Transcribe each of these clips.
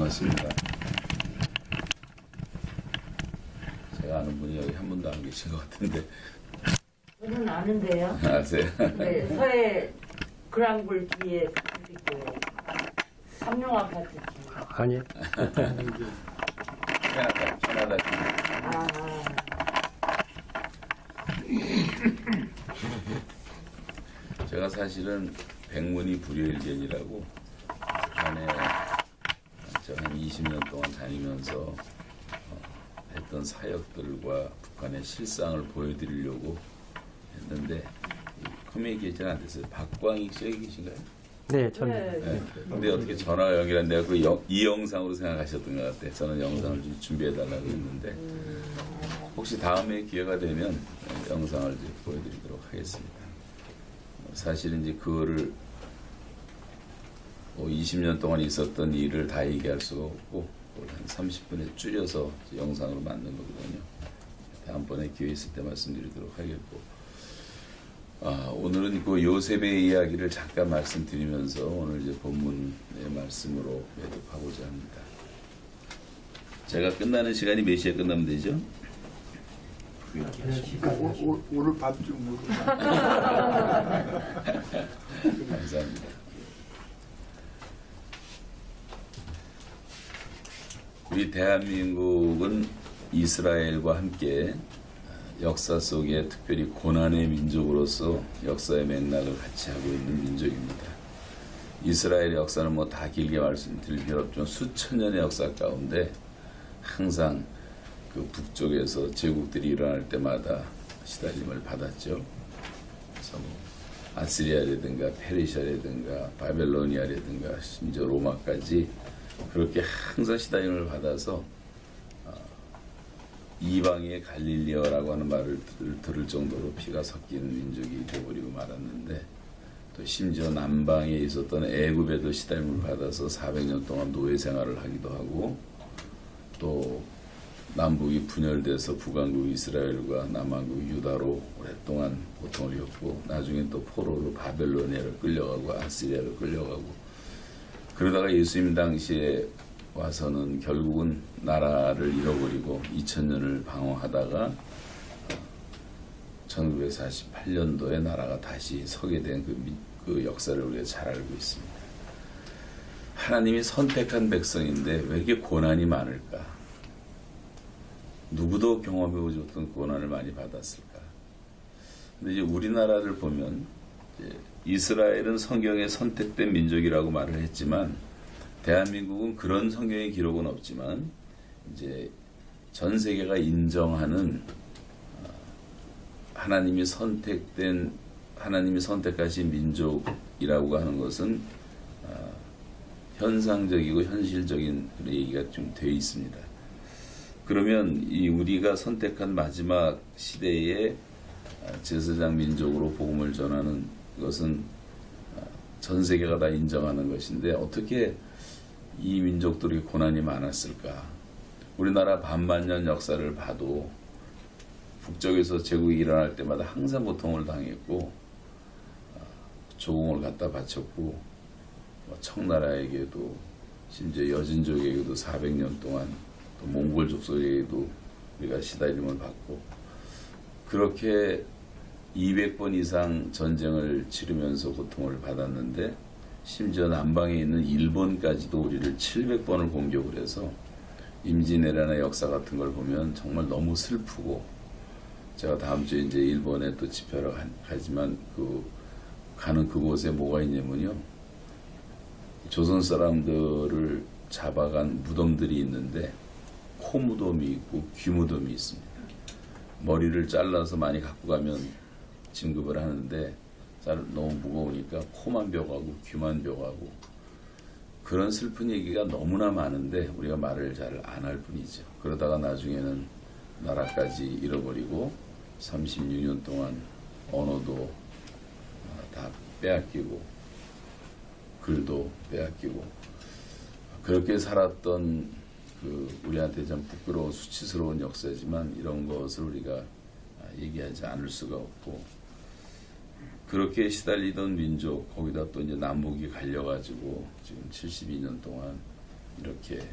반갑습니다. 제가 아는 분이 여기 한 분도 안 계신 것 같은데. 저는 아는데요. 아세요? 네, 서해 그랑굴 뒤에 있고요. 삼룡 아파트 뒤에. 아니. 캐나다. 아, 제가 사실은 백문이 불여일견이라고 북한에 한 20년 동안 다니면서 했던 사역들과 북한의 실상을 보여드리려고 했는데 커뮤니케이션 안 됐어요. 박광익 씨 여기 계신가요? 네, 저는. 네. 근데 어떻게 전화가 연결한데 이 영상으로 생각하셨던 것 같아요. 저는 영상을 좀 준비해달라고 했는데 혹시 다음에 기회가 되면 영상을 이제 보여드리도록 하겠습니다. 사실은 이제 그거를 20년 동안 있었던 일을 다 얘기할 수가 없고 한 30분에 줄여서 영상으로 만든 거거든요. 다음번에 기회 있을 때 말씀드리도록 하겠고, 오늘은 그 요셉의 이야기를 잠깐 말씀드리면서 오늘 이제 본문의 말씀으로 매듭하고자 합니다. 제가 끝나는 시간이 몇 시에 끝나면 되죠? 오늘 밤중으로. 감사합니다. 우리 대한민국은 이스라엘과 함께 역사 속에 특별히 고난의 민족으로서 역사의 맥락을 같이 하고 있는 민족입니다. 이스라엘의 역사는 뭐 다 길게 말씀드릴 필요 없지만 수천 년의 역사 가운데 항상 그 북쪽에서 제국들이 일어날 때마다 시달림을 받았죠. 그래서 뭐 아시리아라든가 페르시아라든가 바벨로니아라든가 심지어 로마까지 그렇게 항상 시달림을 받아서 이방의 갈릴리어라고 하는 말을 들을 정도로 피가 섞이는 민족이 되어버리고 말았는데, 또 심지어 남방에 있었던 애굽에도 시달림을 받아서 400년 동안 노예 생활을 하기도 하고, 또 남북이 분열돼서 북왕국 이스라엘과 남왕국 유다로 오랫동안 고통을 겪고, 나중에 또 포로로 바벨로니아를 끌려가고 아시리아를 끌려가고, 그러다가 예수님 당시에 와서는 결국은 나라를 잃어버리고 2000년을 방황하다가 1948년도에 나라가 다시 서게 된 그 역사를 우리가 잘 알고 있습니다. 하나님이 선택한 백성인데 왜 이렇게 고난이 많을까? 누구도 경험해보지 못한 고난을 많이 받았을까? 근데 이제 우리나라를 보면 이제 이스라엘은 성경에 선택된 민족이라고 말을 했지만 대한민국은 그런 성경의 기록은 없지만 이제 전 세계가 인정하는 하나님이 선택하신 민족이라고 하는 것은 현상적이고 현실적인 얘기가 좀 되어 있습니다. 그러면 이 우리가 선택한 마지막 시대의 제사장 민족으로 복음을 전하는 것은 전 세계가 다 인정하는 것인데 어떻게 이 민족들이 고난이 많았을까? 우리나라 반만년 역사를 봐도 북쪽에서 제국이 일어날 때마다 항상 고통을 당했고 조공을 갖다 바쳤고 청나라에게도 심지어 여진족에게도 400년 동안 또 몽골 족속에게도 우리가 시달림을 받고 그렇게 200번 이상 전쟁을 치르면서 고통을 받았는데 심지어 남방에 있는 일본까지도 우리를 700번을 공격을 해서 임진왜란의 역사 같은 걸 보면 정말 너무 슬프고, 제가 다음 주에 이제 일본에 또 집회를 가지만 가는 그곳에 뭐가 있냐면요, 조선 사람들을 잡아간 무덤들이 있는데 코 무덤이 있고 귀 무덤이 있습니다. 머리를 잘라서 많이 갖고 가면 진급을 하는데 너무 무거우니까 코만 벼가고 귀만 벼가고, 그런 슬픈 얘기가 너무나 많은데 우리가 말을 잘 안 할 뿐이죠. 그러다가 나중에는 나라까지 잃어버리고 36년 동안 언어도 다 빼앗기고 글도 빼앗기고 그렇게 살았던 우리한테 참 부끄러워 수치스러운 역사지만 이런 것을 우리가 얘기하지 않을 수가 없고, 그렇게 시달리던 민족, 거기다 또 이제 남북이 갈려가지고 지금 72년 동안 이렇게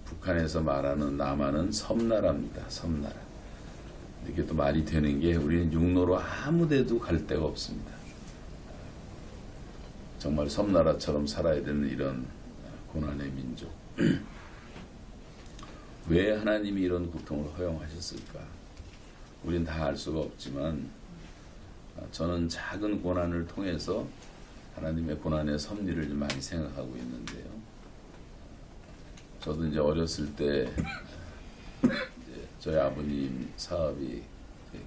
북한에서 말하는 남한은 섬나라입니다. 섬나라. 이게 또 말이 되는 게 우리는 육로로 아무 데도 갈 데가 없습니다. 정말 섬나라처럼 살아야 되는 이런 고난의 민족. 왜 하나님이 이런 고통을 허용하셨을까? 우린 다 알 수가 없지만 저는 작은 고난을 통해서 하나님의 고난의 섭리를 좀 많이 생각하고 있는데요. 저도 이제 어렸을 때 저희 아버님 사업이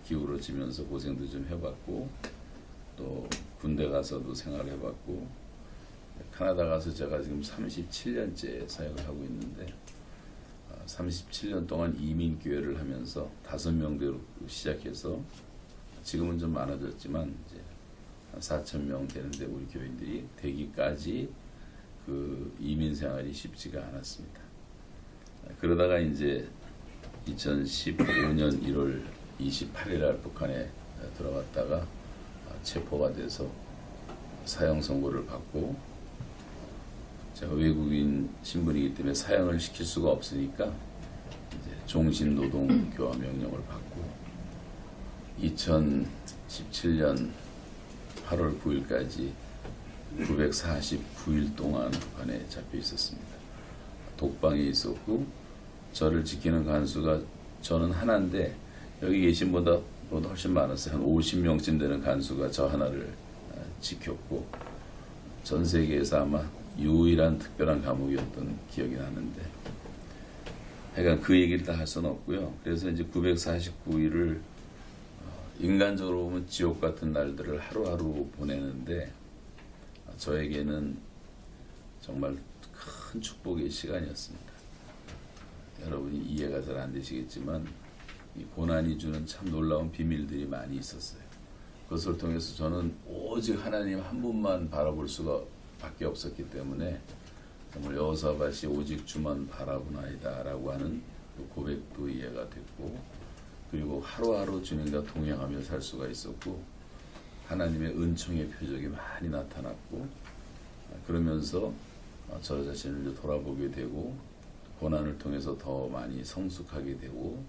기울어지면서 고생도 좀 해봤고 또 군대 가서도 생활해봤고 캐나다 가서 제가 지금 37년째 사역을 하고 있는데 37년 동안 이민교회를 하면서 5명대로 시작해서 지금은 좀 많아졌지만 이제 한 4,000명 되는데 우리 교인들이 되기까지 그 이민 생활이 쉽지가 않았습니다. 그러다가 이제 2015년 1월 28일 날 북한에 들어갔다가 체포가 돼서 사형 선고를 받고 제가 외국인 신분이기 때문에 사형을 시킬 수가 없으니까 이제 종신노동교화 명령을 받고 2017년 8월 9일까지 949일 동안 북한에 잡혀 있었습니다. 독방에 있었고 저를 지키는 간수가 저는 하나인데 여기 계신 보다 훨씬 많았어요. 한 50명쯤 되는 간수가 저 하나를 지켰고 전 세계에서 아마 유일한 특별한 감옥이었던 기억이 나는데 하여간 그 얘기를 다 할 수는 없고요. 그래서 이제 949일을 인간적으로 보면 지옥 같은 날들을 하루하루 보내는데 저에게는 정말 큰 축복의 시간이었습니다. 여러분이 이해가 잘 안 되시겠지만 이 고난이 주는 참 놀라운 비밀들이 많이 있었어요. 그것을 통해서 저는 오직 하나님 한 분만 바라볼 수가 밖에 없었기 때문에 정말 여호사밧이 오직 주만 바라보나이다 라고 하는 그 고백도 이해가 됐고 그리고 하루하루 주님과 동행하며 살 수가 있었고 하나님의 은총의 표적이 많이 나타났고 그러면서 저 자신을 돌아보게 되고 고난을 통해서 더 많이 성숙하게 되고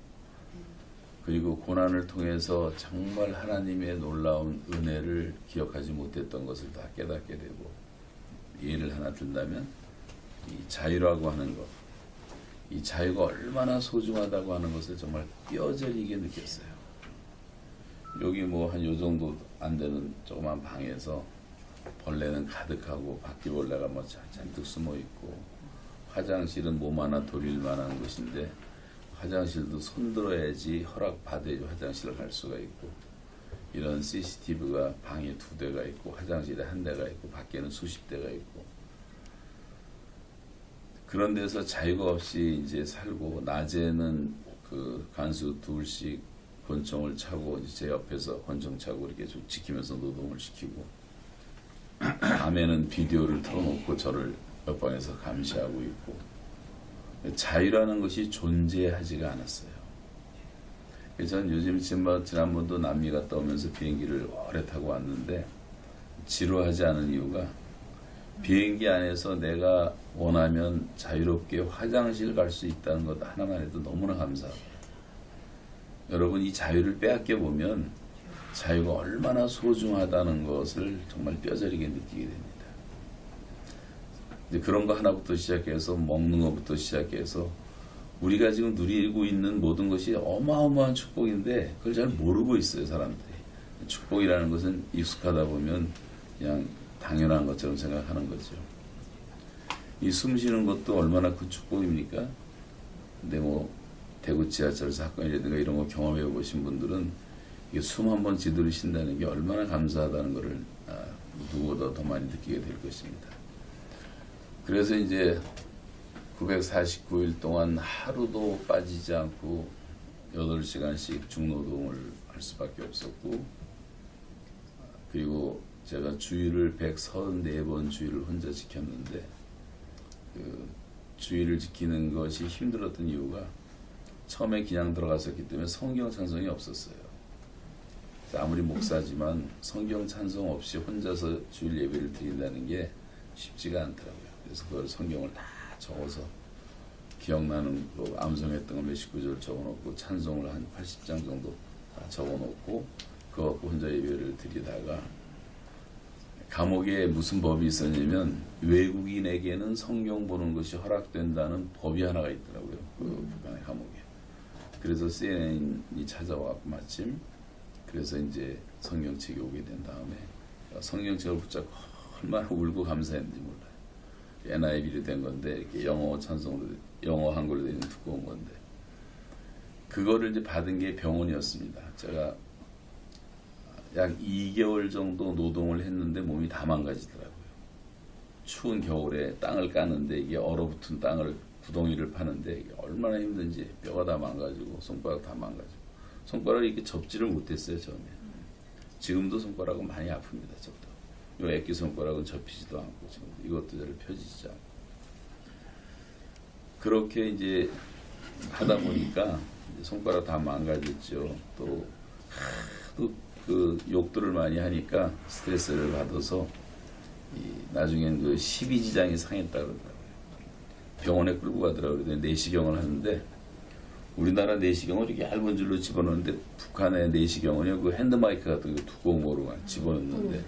그리고 고난을 통해서 정말 하나님의 놀라운 은혜를 기억하지 못했던 것을 다 깨닫게 되고 예를 하나 든다면 이 자유라고 하는 것, 이 자유가 얼마나 소중하다고 하는 것을 정말 뼈저리게 느꼈어요. 여기 뭐 한 요 정도 안 되는 조그만 방에서 벌레는 가득하고 바퀴벌레가 뭐 잔뜩 숨어 있고 화장실은 몸 하나 돌릴 만한 곳인데 화장실도 손들어야지 허락받아야지 화장실을 갈 수가 있고 이런 CCTV가 방에 2대가 있고 화장실에 1대가 있고 밖에는 수십 대가 있고 그런 데서 자유가 없이 이제 살고 낮에는 그 간수 둘씩 권총을 차고 제 옆에서 권총 차고 이렇게 좀 지키면서 노동을 시키고 밤에는 비디오를 틀어놓고 저를 옆방에서 감시하고 있고 자유라는 것이 존재하지가 않았어요. 그래서 저는 요즘 지난번도 남미 갔다 오면서 비행기를 오래 타고 왔는데 지루하지 않은 이유가 비행기 안에서 내가 원하면 자유롭게 화장실 갈 수 있다는 것 하나만 해도 너무나 감사하고 여러분 이 자유를 빼앗겨 보면 자유가 얼마나 소중하다는 것을 정말 뼈저리게 느끼게 됩니다. 이제 그런 거 하나부터 시작해서 먹는 것부터 시작해서 우리가 지금 누리고 있는 모든 것이 어마어마한 축복인데 그걸 잘 모르고 있어요, 사람들이. 축복이라는 것은 익숙하다 보면 그냥 당연한 것처럼 생각하는 거죠. 이 숨 쉬는 것도 얼마나 큰 축복입니까? 근데 뭐 대구 지하철 사건이라든가 이런 거 경험해 보신 분들은 이게 숨 한 번 제대로 쉰다는 게 얼마나 감사하다는 것을 누구보다 더 많이 느끼게 될 것입니다. 그래서 이제 949일 동안 하루도 빠지지 않고 8시간씩 중노동을 할 수밖에 없었고 그리고 제가 주일을 134번 주일을 혼자 지켰는데 그 주일을 지키는 것이 힘들었던 이유가 처음에 그냥 들어갔었기 때문에 성경 찬송이 없었어요. 아무리 목사지만 성경 찬송 없이 혼자서 주일 예배를 드린다는 게 쉽지가 않더라고요. 그래서 그걸 성경을 다 적어서 기억나는 그 암송했던 거 몇십 구절 적어놓고 찬송을 한 80장 정도 다 적어놓고 그거 갖고 혼자 예배를 드리다가 감옥에 무슨 법이 있었냐면 외국인에게는 성경 보는 것이 허락된다는 법이 하나가 있더라고요. 그 북한의 감옥에. 그래서 CNN이 찾아와 마침 그래서 이제 성경책이 오게 된 다음에 성경책을 붙잡고 얼마나 울고 감사했는지 몰라요. NIV로 된 건데 이렇게 영어 찬송으로 영어 한글로 된 두꺼운 건데 그거를 이제 받은 게 병원이었습니다. 제가 약 2개월 정도 노동을 했는데 몸이 다 망가지더라고요. 추운 겨울에 땅을 까는데 이게 얼어붙은 땅을 구덩이를 파는데 이게 얼마나 힘든지 뼈가 다 망가지고 손가락 다 망가지고 손가락을 이렇게 접지를 못했어요 처음에. 지금도 손가락은 많이 아픕니다. 저도. 요 애기 손가락은 접히지도 않고 지금 이것도 잘 펴지지 않고 그렇게 이제 하다 보니까 이제 손가락 다 망가졌죠. 또 그 욕들을 많이 하니까 스트레스를 받아서 나중엔 그 12지장이 상했다 그러더라고요. 병원에 끌고 가더라고요. 내시경을 하는데 우리나라 내시경을 이렇게 얇은 줄로 집어넣는데 북한의 내시경은요 그 핸드마이크 같은 거 두꺼운 거로 집어넣는데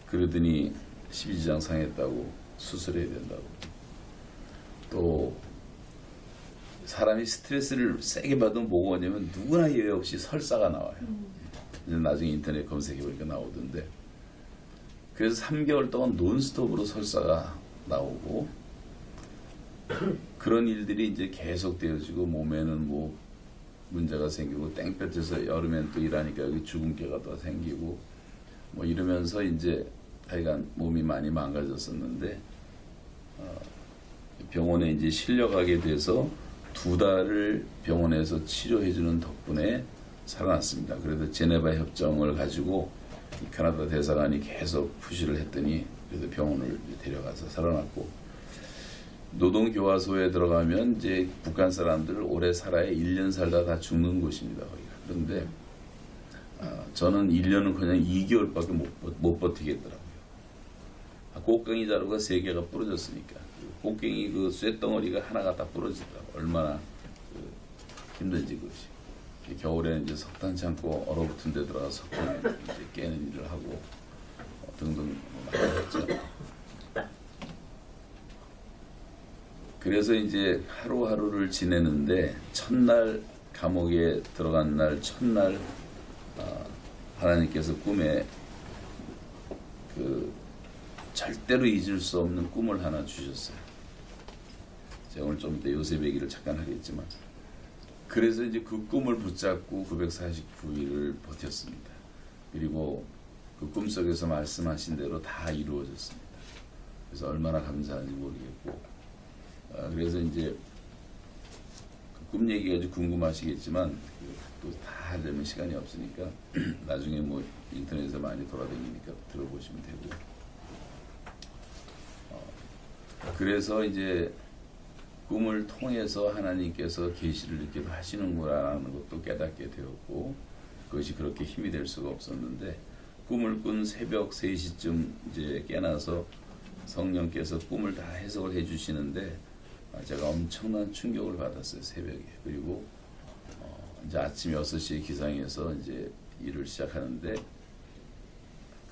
그러더니 12지장 상했다고 수술해야 된다고. 또 사람이 스트레스를 세게 받으면 뭐가 오냐면 누구나 예외 없이 설사가 나와요. 나중에 인터넷 검색해보니까 나오던데 그래서 3개월 동안 논스톱으로 설사가 나오고 그런 일들이 이제 계속 되어지고 몸에는 뭐 문제가 생기고 땡볕에서 여름엔 또 일하니까 여기 주근깨가 또 생기고 뭐 이러면서 이제 하여간 몸이 많이 망가졌었는데 병원에 이제 실려가게 돼서 2달을 병원에서 치료해주는 덕분에 살아났습니다. 그래도 제네바 협정을 가지고 캐나다 대사관이 계속 푸시를 했더니 그래도 병원을 데려가서 살아났고 노동교화소에 들어가면 이제 북한 사람들 오래 살아야 1년 살다 다 죽는 곳입니다. 거기가. 그런데 저는 1년은 그냥 2개월밖에 못 버티겠더라고요. 꽃갱이 자루가 3개가 부러졌으니까 꽃갱이 그 쇳덩어리가 하나가 다 부러지더라고요. 얼마나 힘든지 그것이. 겨울에는 이제 석탄 창고 얼어붙은 데 들어가서 석탄 이제 깨는 일을 하고 등등 많이 했죠. 그래서 이제 하루하루를 지내는데 첫날 감옥에 들어간 날 첫날 하나님께서 꿈에 그 절대로 잊을 수 없는 꿈을 하나 주셨어요. 제가 오늘 좀 이따 요셉 얘기를 잠깐 하겠지만 그래서 이제 그 꿈을 붙잡고 949일을 버텼습니다. 그리고 그 꿈속에서 말씀하신 대로 다 이루어졌습니다. 그래서 얼마나 감사한지 모르겠고 그래서 이제 그 꿈 얘기가 좀 궁금하시겠지만 또 다 하려면 시간이 없으니까 나중에 뭐 인터넷에 많이 돌아다니니까 들어보시면 되고 그래서 이제 꿈을 통해서 하나님께서 계시를 이렇게 하시는구나라는 것도 깨닫게 되었고 그것이 그렇게 힘이 될 수가 없었는데 꿈을 꾼 새벽 3시쯤 이제 깨나서 성령께서 꿈을 다 해석을 해주시는데 제가 엄청난 충격을 받았어요. 새벽에. 그리고 이제 아침 6시에 기상해서 이제 일을 시작하는데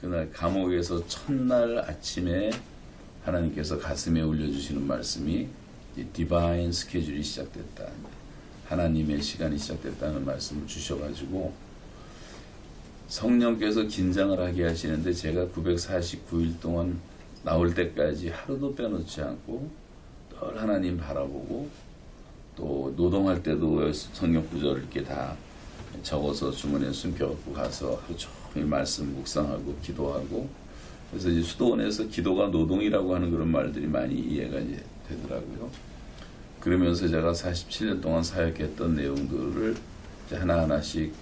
그날 감옥에서 첫날 아침에 하나님께서 가슴에 올려주시는 말씀이 디바인 스케줄이 시작됐다. 하나님의 시간이 시작됐다는 말씀을 주셔가지고 성령께서 긴장을 하게 하시는데 제가 949일 동안 나올 때까지 하루도 빼놓지 않고 늘 하나님 바라보고 또 노동할 때도 성경 구절을 이렇게 다 적어서 주머니에 숨겨갖고 가서 하루 종일 말씀 묵상하고 기도하고 그래서 이제 수도원에서 기도가 노동이라고 하는 그런 말들이 많이 이해가 이제 되더라고요. 그러면서 제가 47년 동안 사역했던 내용들을 이제 하나하나씩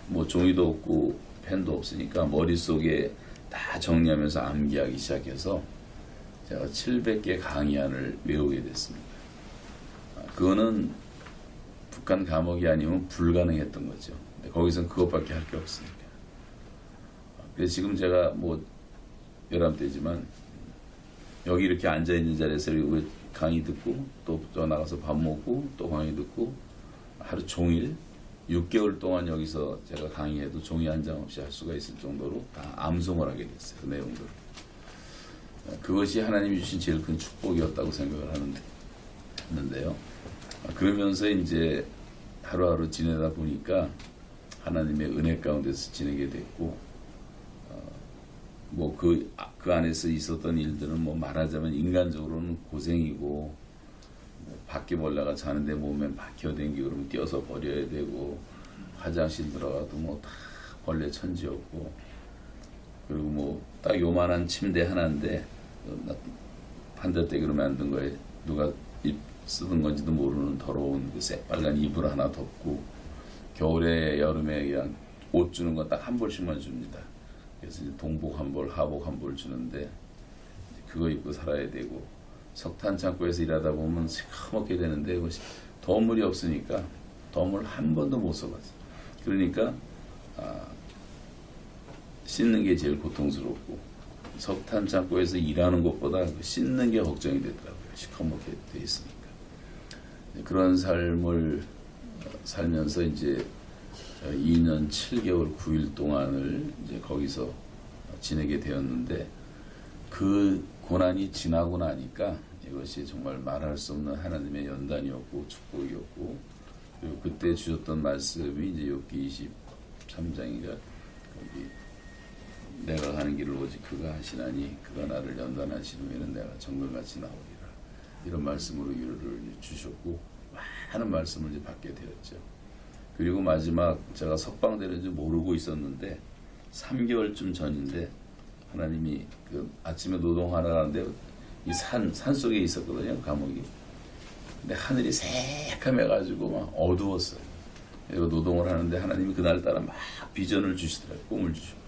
뭐 종이도 없고 펜도 없으니까 머릿속에 다 정리하면서 암기하기 시작해서 제가 700개 강의안을 외우게 됐습니다. 그거는 북한 감옥이 아니면 불가능했던 거죠. 근데 거기서는 그것밖에 할 게 없으니까. 그래서 지금 제가 뭐 11대지만 여기 이렇게 앉아있는 자리에서 강의 듣고 또 나가서 밥 먹고 또 강의 듣고 하루 종일 6개월 동안 여기서 제가 강의해도 종이 한 장 없이 할 수가 있을 정도로 다 암송을 하게 됐어요. 그 내용들. 그것이 하나님이 주신 제일 큰 축복이었다고 생각을 하는데요. 그러면서 이제 하루하루 지내다 보니까 하나님의 은혜 가운데서 지내게 됐고, 뭐 그 안에서 있었던 일들은 뭐 말하자면 인간적으로는 고생이고, 뭐 밖에 몰라가 자는데 몸에 박혀댕기고 그러면 띄어서 버려야 되고, 화장실 들어가도 뭐 다 벌레 천지였고, 그리고 뭐 딱 요만한 침대 하나인데 판자대기로 만든 거에 누가 쓰던 건지도 모르는 더러운 그 새빨간 이불 하나 덮고, 겨울에 여름에 그냥 옷 주는 건 딱 한 벌씩만 줍니다. 그래서 이제 동복 한 벌, 하복 한 벌 주는데 그거 입고 살아야 되고, 석탄 창고에서 일하다 보면 시커멓게 되는데 덤물이 없으니까 덤물 한 번도 못 써봤어요. 그러니까 씻는 게 제일 고통스럽고, 석탄 창고에서 일하는 것보다 씻는 게 걱정이 되더라고요. 시커멓게 돼 있으니까. 그런 삶을 살면서 이제 2년 7개월 9일 동안을 이제 거기서 지내게 되었는데, 그 고난이 지나고 나니까 이것이 정말 말할 수 없는 하나님의 연단이었고 축복이었고, 그리고 그때 주셨던 말씀이 이제 욥기 23장인가, 거기 내가 가는 길을 오직 그가 하시나니 그가 나를 연단하신 후에는 내가 정글같이 나오리라, 이런 말씀으로 위로를 주셨고 많은 말씀을 이제 받게 되었죠. 그리고 마지막 제가 석방되는 줄 모르고 있었는데 3개월쯤 전인데 하나님이 그 아침에 노동하러 가는데 이 산 속에 있었거든요, 감옥이. 근데 하늘이 새카매가지고 막 어두웠어요. 그리고 노동을 하는데 하나님이 그날따라 막 비전을 주시더라고요. 꿈을 주시고.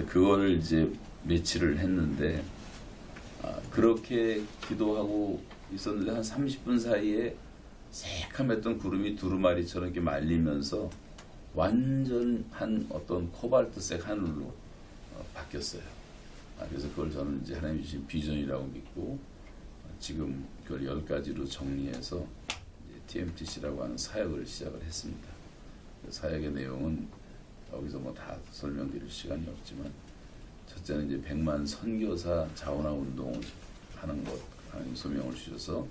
그거를 이제 며칠을 했는데, 그렇게 기도하고 있었는데 한 30분 사이에 새카맸던 구름이 두루마리처럼 이렇게 말리면서 완전한 어떤 코발트색 하늘로 바뀌었어요. 그래서 그걸 저는 이제 하나님 주신 비전이라고 믿고, 지금 그걸 10가지로 정리해서 TMTC라고 하는 사역을 시작을 했습니다. 그 사역의 내용은 여기서 뭐 다 설명드릴 시간이 없지만, 첫째는 이제 100만 선교사 자원화 운동을 하는 것, 하나님 소명을 주셔서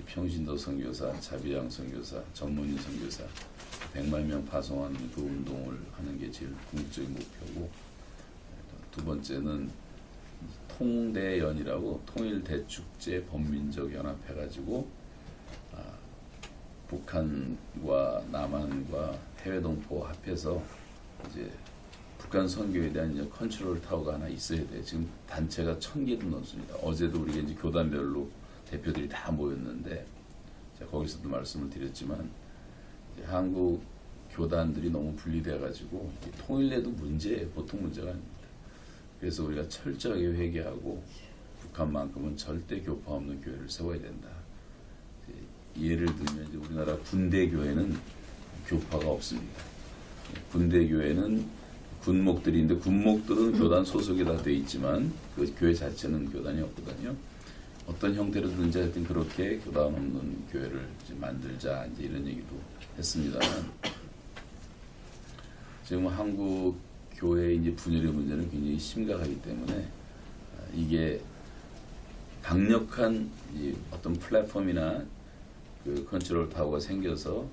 평신도 선교사, 자비양 선교사, 전문인 선교사 100만 명 파송하는 그 운동을 하는 게 제일 궁극적인 목표고, 두 번째는 통대연이라고 통일대축제 범민적 연합 해가지고 북한과 남한과 해외 동포 합해서 이제 북한 선교에 대한 이제 컨트롤 타워가 하나 있어야 돼. 지금 단체가 1000개도 넘습니다. 어제도 우리가 이제 교단별로 대표들이 다 모였는데, 제가 거기서도 말씀을 드렸지만 이제 한국 교단들이 너무 분리돼가지고 통일돼도 문제예요. 보통 문제가 아닙니다. 그래서 우리가 철저하게 회개하고 북한만큼은 절대 교파 없는 교회를 세워야 된다. 예를 들면 이제 우리나라 군대 교회는 교파가 없습니다. 군대 교회는 군목들이 있는데 군목들은 교단 소속이 다 돼 있지만 그 교회 자체는 교단이 없거든요. 어떤 형태로든지 하여튼 그렇게 교단 없는 교회를 이제 만들자, 이제 이런 얘기도 했습니다만, 지금 한국 교회의 이제 분열의 문제는 굉장히 심각하기 때문에 이게 강력한 어떤 플랫폼이나 그 컨트롤 타워가 생겨서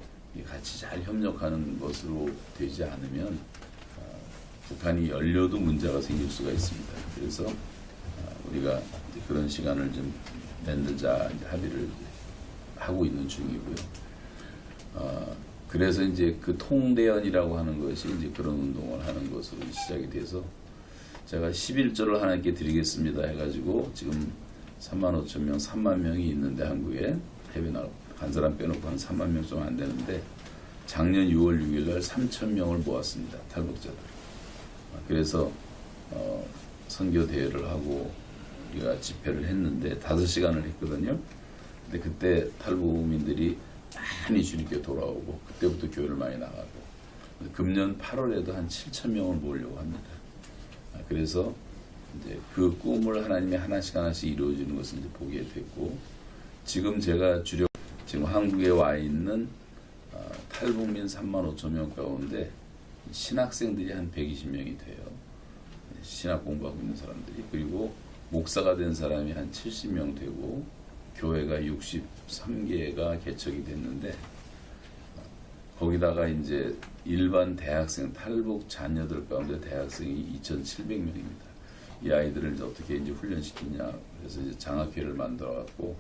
같이 잘 협력하는 것으로 되지 않으면 북한이 열려도 문제가 생길 수가 있습니다. 그래서 우리가 이제 그런 시간을 좀 만들자 이제 합의를 하고 있는 중이고요. 그래서 이제 그 통대연이라고 하는 것이 이제 그런 운동을 하는 것으로 시작이 돼서, 제가 11조를 하나님께 드리겠습니다 해가지고 지금 35,000명, 3만 명이 있는데 한국에 해외 나가 한 사람 빼놓고 한 3만 명 좀 안 되는데, 작년 6월 6일 날 3,000명을 모았습니다. 탈북자들. 그래서 선교 대회를 하고 우리가 집회를 했는데 5시간을 했거든요. 근데 그때 탈북민들이 많이 주님께 돌아오고 그때부터 교회를 많이 나가고, 금년 8월에도 한 7,000명을 모으려고 합니다. 그래서 이제 그 꿈을 하나님이 하나씩 하나씩 이루어지는 것을 이제 보게 됐고, 지금 제가 지금 한국에 와 있는 탈북민 3만 5천 명 가운데 신학생들이 한 120명이 돼요. 신학 공부하고 있는 사람들이. 그리고 목사가 된 사람이 한 70명 되고 교회가 63개가 개척이 됐는데 거기다가 이제 일반 대학생 탈북 자녀들 가운데 대학생이 2,700명입니다. 이 아이들을 이제 어떻게 이제 훈련시키냐. 그래서 이제 장학회를 만들어 갖고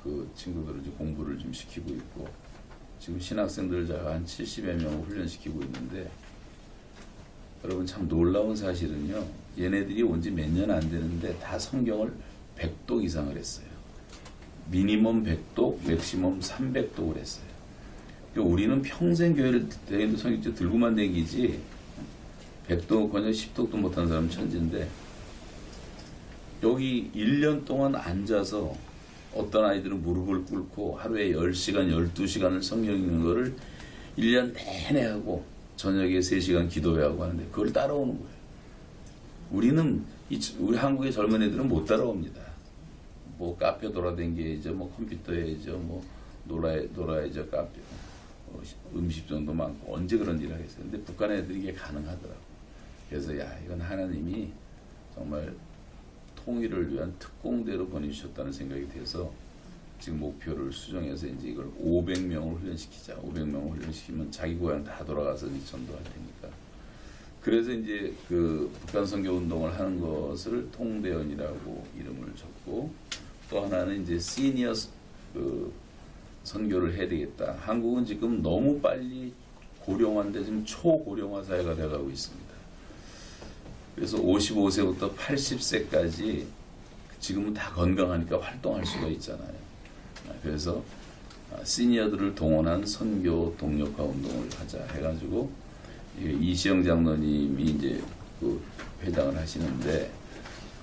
그 친구들을 이제 공부를 좀 시키고 있고 지금 신학생들 제가 한 70여 명을 훈련시키고 있는데 여러분 참 놀라운 사실은요. 얘네들이 온 지 몇 년 안 되는데 다 성경을 100독 이상을 했어요. 미니멈 100독, 맥시멈 300독을 했어요. 그러니까 우리는 평생 교회를 다니는 성경 들고만 다니지 100독, 10독도 못한 사람 천지인데 여기 1년 동안 앉아서 어떤 아이들은 무릎을 꿇고 하루에 10시간, 12시간을 성경 읽는 거를 1년 내내 하고 저녁에 3시간 기도회하고 하는데 그걸 따라오는 거예요. 우리는 우리 한국의 젊은 애들은 못 따라옵니다. 뭐 카페 돌아다니죠, 뭐 컴퓨터 해야죠, 뭐 놀아야죠, 카페, 음식점도 많고 언제 그런 일을 하겠어요. 근데 북한 애들이 이게 가능하더라고. 그래서 야 이건 하나님이 정말 통일을 위한 특공대로 보내주셨다는 생각이 돼서 지금 목표를 수정해서 이제 이걸 500명을 훈련시키자. 500명을 훈련시키면 자기 고향 다 돌아가서 이제 전도할 테니까. 그래서 이제 그 북한 선교 운동을 하는 것을 통대연이라고 이름을 줬고 또 하나는 이제 시니어 그 선교를 해야 되겠다. 한국은 지금 너무 빨리 고령화인데 지금 초고령화 사회가 돼가고 있습니다. 그래서 55세부터 80세까지 지금은 다 건강하니까 활동할 수가 있잖아요. 그래서 시니어들을 동원한 선교 동력화 운동을 하자 해가지고 이시영 장로님이 이제 그 회장을 하시는데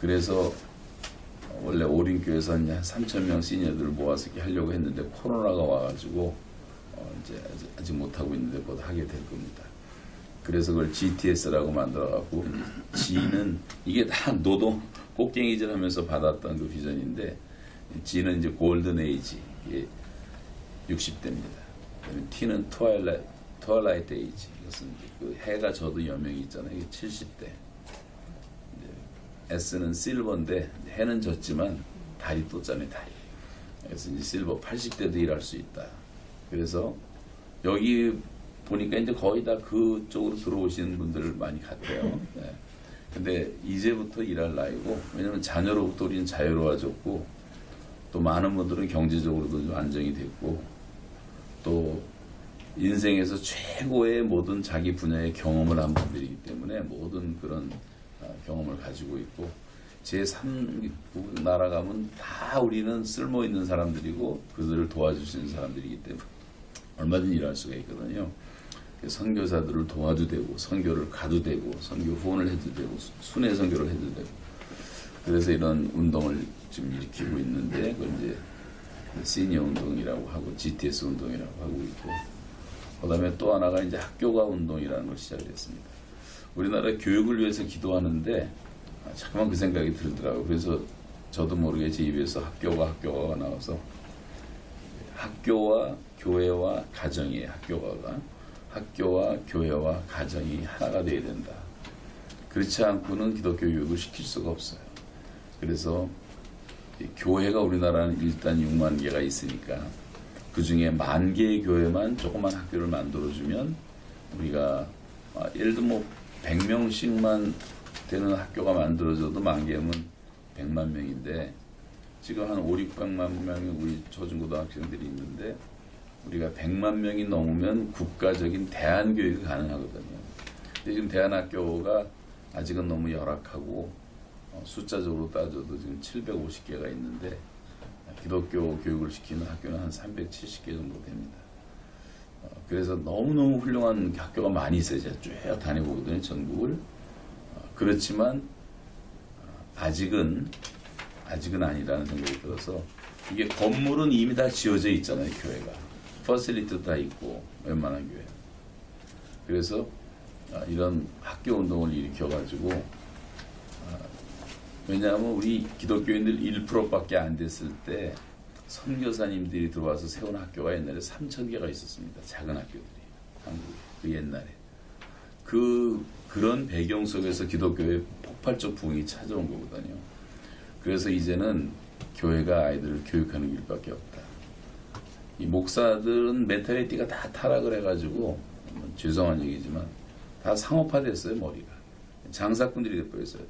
그래서 원래 오린교에서 한 3,000명 시니어들을 모아서 이렇게 하려고 했는데 코로나가 와가지고 이제 아직 못하고 있는데 곧 하게 될 겁니다. 그래서 그걸 GTS라고 만들어갖고 G는 이게 다 노동 꽃갱이질 하면서 받았던 그 비전인데 G는 이제 골든 에이지 이게 60대입니다. T는 트와일라이트 에이지 이것은 그 해가 져도 여명이 있잖아요. 이게 70대. S는 실버인데 해는 졌지만 달이 떴잖아요. 달이. 그래서 이제 실버 80대도 일할 수 있다. 그래서 여기 보니까 이제 거의 다 그쪽으로 들어오시는 분들 많이 같아요. 네. 근데 이제부터 일할 나이고, 왜냐면 자녀로부터 우리는 자유로워졌고, 또 많은 분들은 경제적으로도 좀 안정이 됐고, 또 인생에서 최고의 모든 자기 분야의 경험을 한 분들이기 때문에 모든 그런 경험을 가지고 있고, 제3 나라 가면 다 우리는 쓸모 있는 사람들이고, 그들을 도와주시는 사람들이기 때문에 얼마든지 일할 수가 있거든요. 선교사들을 도와도 되고 선교를 가도 되고 선교 후원을 해도 되고 순회 선교를 해도 되고 그래서 이런 운동을 지금 일으키고 있는데 그걸 이제 시니어 운동이라고 하고 GTS 운동이라고 하고 있고 그다음에 또 하나가 이제 학교가 운동이라는 걸 시작을 했습니다. 우리나라 교육을 위해서 기도하는데 잠깐만 그 생각이 들더라고요. 그래서 저도 모르게 제 입에서 학교가 나와서 학교와 교회와 가정이에요. 학교와 교회와 가정이 하나가 되어야 된다. 그렇지 않고는 기독교 교육을 시킬 수가 없어요. 그래서 교회가 우리나라는 일단 6만 개가 있으니까 그 중에 10,000개의 교회만 조그만 학교를 만들어주면 우리가 예를 들면 뭐 100명씩만 되는 학교가 만들어져도 10,000개면 100만 명인데 지금 한 500~600만 명이 우리 초중고등학생들이 있는데 우리가 100만 명이 넘으면 국가적인 대안교육이 가능하거든요. 근데 지금 대안학교가 아직은 너무 열악하고 숫자적으로 따져도 지금 750개가 있는데 기독교 교육을 시키는 학교는 한 370개 정도 됩니다. 그래서 너무너무 훌륭한 학교가 많이 있어요. 제가 쭉 다녀보거든요. 전국을. 그렇지만 아직은 아니라는 생각이 들어서 이게 건물은 이미 다 지어져 있잖아요. 교회가. 퍼실리티도 다 있고 웬만한 교회. 그래서 이런 학교 운동을 일으켜가지고 왜냐하면 우리 기독교인들 1%밖에 안 됐을 때 선교사님들이 들어와서 세운 학교가 옛날에 3,000개가 있었습니다. 작은 학교들이 한국에 그 옛날에 그런 배경 속에서 기독교의 폭발적 부흥이 찾아온 거거든요. 그래서 이제는 교회가 아이들을 교육하는 길밖에 없다. 이 목사들은 멘탈리티가 다 타락을 해가지고 죄송한 얘기지만 다 상업화됐어요. 머리가 장사꾼들이 돼버렸어요.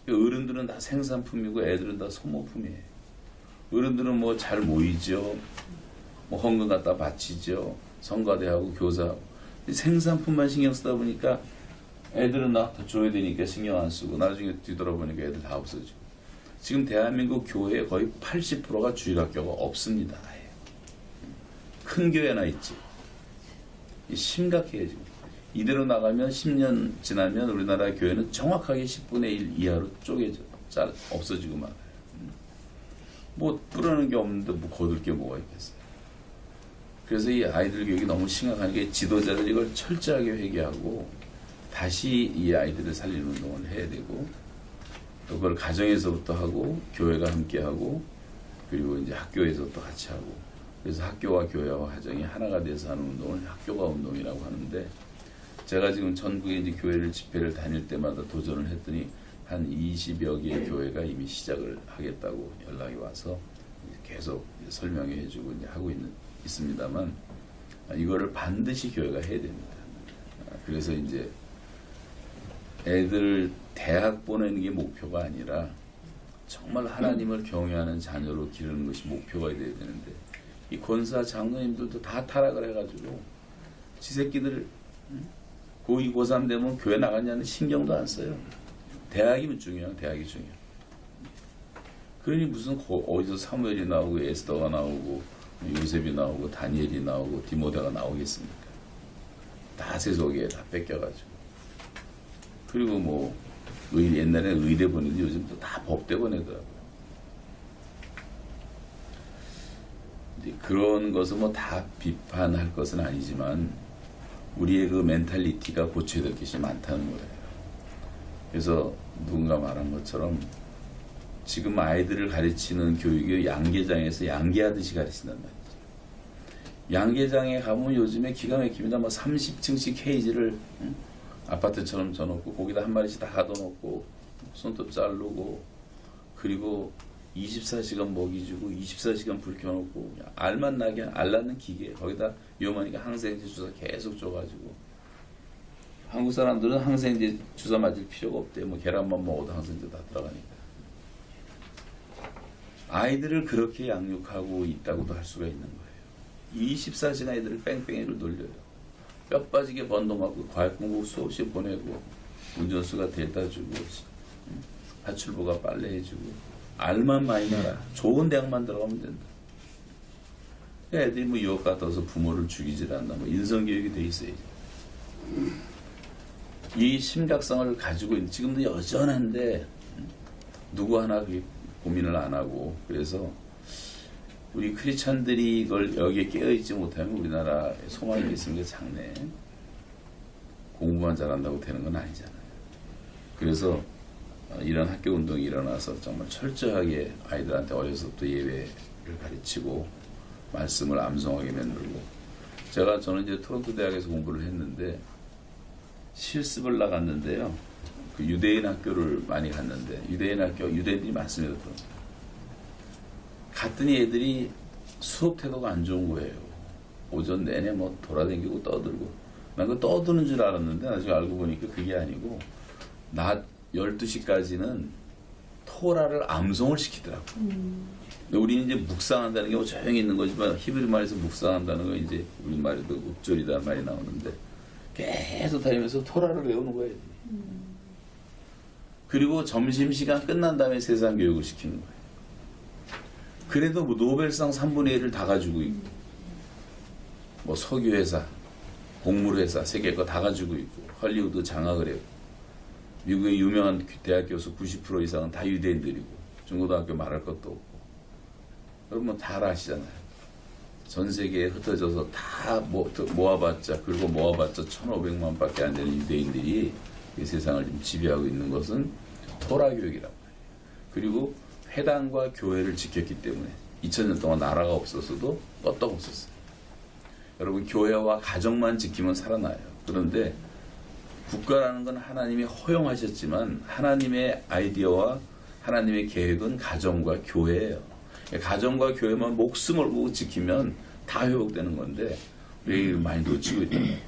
어른들은 다 생산품이고 애들은 다 소모품이에요. 어른들은 뭐 잘 모이죠. 뭐 헌금 갖다 바치죠. 성가대하고 교사하고. 생산품만 신경 쓰다 보니까 애들은 나 더 줘야 되니까 신경 안 쓰고 나중에 뒤돌아보니까 애들 다 없어지고. 지금 대한민국 교회의 거의 80%가 주일학교가 없습니다. 아예. 큰 교회나 있지. 심각해요 지금. 이대로 나가면 10년 지나면 우리나라 교회는 정확하게 10분의 1 이하로 쪼개져 없어지고 말아요. 뭐 뿌려놓은 게 없는데 뭐 거둘 게 뭐가 있겠어요. 그래서 이 아이들 교육이 너무 심각한 게 지도자들이 이걸 철저하게 회개하고 다시 이 아이들을 살리는 운동을 해야 되고 또 그걸 가정에서부터 하고 교회가 함께 하고 그리고 이제 학교에서 또 같이 하고 그래서 학교와 교회와 가정이 하나가 돼서 하는 운동을 학교가 운동이라고 하는데 제가 지금 전국에 이제 교회를 집회를 다닐 때마다 도전을 했더니 한 20여 개의 교회가 이미 시작을 하겠다고 연락이 와서 계속 설명해 주고 이제 하고 있습니다만 이거를 반드시 교회가 해야 됩니다. 그래서 이제 애들 대학 보내는 게 목표가 아니라 정말 하나님을 경외하는 자녀로 기르는 것이 목표가 돼야 되는데 이 권사 장로님들도 다 타락을 해가지고 지 새끼들 고2, 고3 되면 교회 나갔냐는 신경도 안 써요. 대학이면 중요해요. 대학이 중요해요. 그러니 무슨 어디서 사무엘이 나오고 에스더가 나오고 요셉이 나오고 다니엘이 나오고 디모데가 나오겠습니까? 다 세속에 다 뺏겨가지고. 그리고 뭐 옛날에 의대 보내도 요즘 또 다 법대 보내더라고요. 그런 것은 뭐 다 비판할 것은 아니지만 우리의 그 멘탈리티가 고쳐야 될 것이 많다는 거예요. 그래서 누군가 말한 것처럼 지금 아이들을 가르치는 교육이 양계장에서 양계하듯이 가르친단 말이죠. 양계장에 가면 요즘에 기가 막힙니다. 뭐 30층씩 케이지를 아파트처럼 져놓고 거기다 한 마리씩 다 가둬놓고 손톱 자르고 그리고 24시간 먹이 주고 24시간 불 켜놓고 알만 나게 알 낳는 기계 거기다 위험하니까 항생제 주사 계속 줘가지고 한국 사람들은 항생제 주사 맞을 필요가 없대. 뭐 계란만 먹어도 항생제 다 들어가니까. 아이들을 그렇게 양육하고 있다고도 할 수가 있는 거예요. 24시간 애들을 뺑뺑이를 돌려요. 뼈 빠지게 번동하고 과학공부 수없이 보내고 운전수가 데려다 주고 파출부가 빨래 해주고 알만 많이 나라. 좋은 대학만 들어가면 된다. 애들이 뭐 유학 갔다 와서 부모를 죽이질 않나. 뭐 인성교육이 돼 있어야지. 이 심각성을 가지고 있는 지금도 여전한데 누구 하나 고민을 안 하고 그래서 우리 크리스찬들이 이걸 여기에 깨어있지 못하면 우리나라에 소망이 있으면 게 장래. 공부만 잘한다고 되는 건 아니잖아요. 그래서 이런 학교 운동이 일어나서 정말 철저하게 아이들한테 어려서부터 예배를 가르치고 말씀을 암송하게 만들고 저는 이제 토론토 대학에서 공부를 했는데 실습을 나갔는데요. 그 유대인 학교를 많이 갔는데 유대인들이 많습니다. 갔더니 애들이 수업 태도가 안 좋은 거예요. 오전 내내 뭐 돌아다니고 떠들고 난 그 떠드는 줄 알았는데 나중에 알고 보니까 그게 아니고 낮 12시까지는 토라를 암송을 시키더라고. 근데 우리는 이제 묵상한다는 게 뭐 조용히 있는 거지만 히브리 말에서 묵상한다는 건 이제 우리 말에도 읍절이다 말이 나오는데 계속 다니면서 토라를 외우는 거예요. 그리고 점심시간 끝난 다음에 세상 교육을 시키는 거예요. 그래도 뭐 노벨상 3분의 1을 다 가지고 있고 뭐 석유회사, 곡물회사 세계 거 다 가지고 있고 헐리우드 장악을 했고 미국의 유명한 대학 교수 90% 이상은 다 유대인들이고 중고등학교 말할 것도 없고 여러분 다 아시잖아요. 전 세계에 흩어져서 다 모아봤자 1,500만 밖에 안 되는 유대인들이 이 세상을 지금 지배하고 있는 것은 토라 교육이라고 해요. 그리고 회당과 교회를 지켰기 때문에 2000년 동안 나라가 없었어도 껐떡없었어요. 여러분 교회와 가정만 지키면 살아나요. 그런데 국가라는 건 하나님이 허용하셨지만 하나님의 아이디어와 하나님의 계획은 가정과 교회예요. 가정과 교회만 목숨을 걸고 지키면 다 회복되는 건데 우리 많이 놓치고 있는 거죠.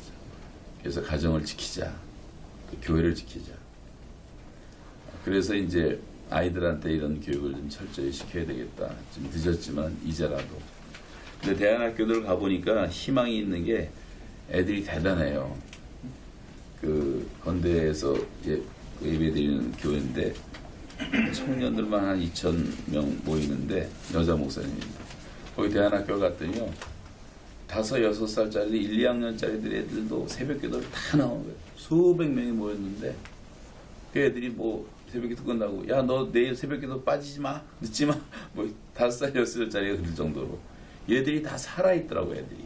그래서 가정을 지키자. 또 교회를 지키자. 그래서 이제 아이들한테 이런 교육을 좀 철저히 시켜야 되겠다. 좀 늦었지만 이제라도. 근데 대안학교들 가보니까 희망이 있는 게 애들이 대단해요. 그 건대에서 예배드리는 교회인데 청년들만 한 2,000명 모이는데 여자 목사님입니다. 거기 대안학교 갔더니요. 5, 6살짜리 1, 2학년짜리들 애들도 새벽기도를 다 나온 거예요. 수백 명이 모였는데 그 애들이 뭐 새벽기도 끝나고 야 너 내일 새벽기도 빠지지 마 늦지 마 뭐 5살 6살짜리가 그럴 정도로 얘들이 다 살아있더라고 애들이.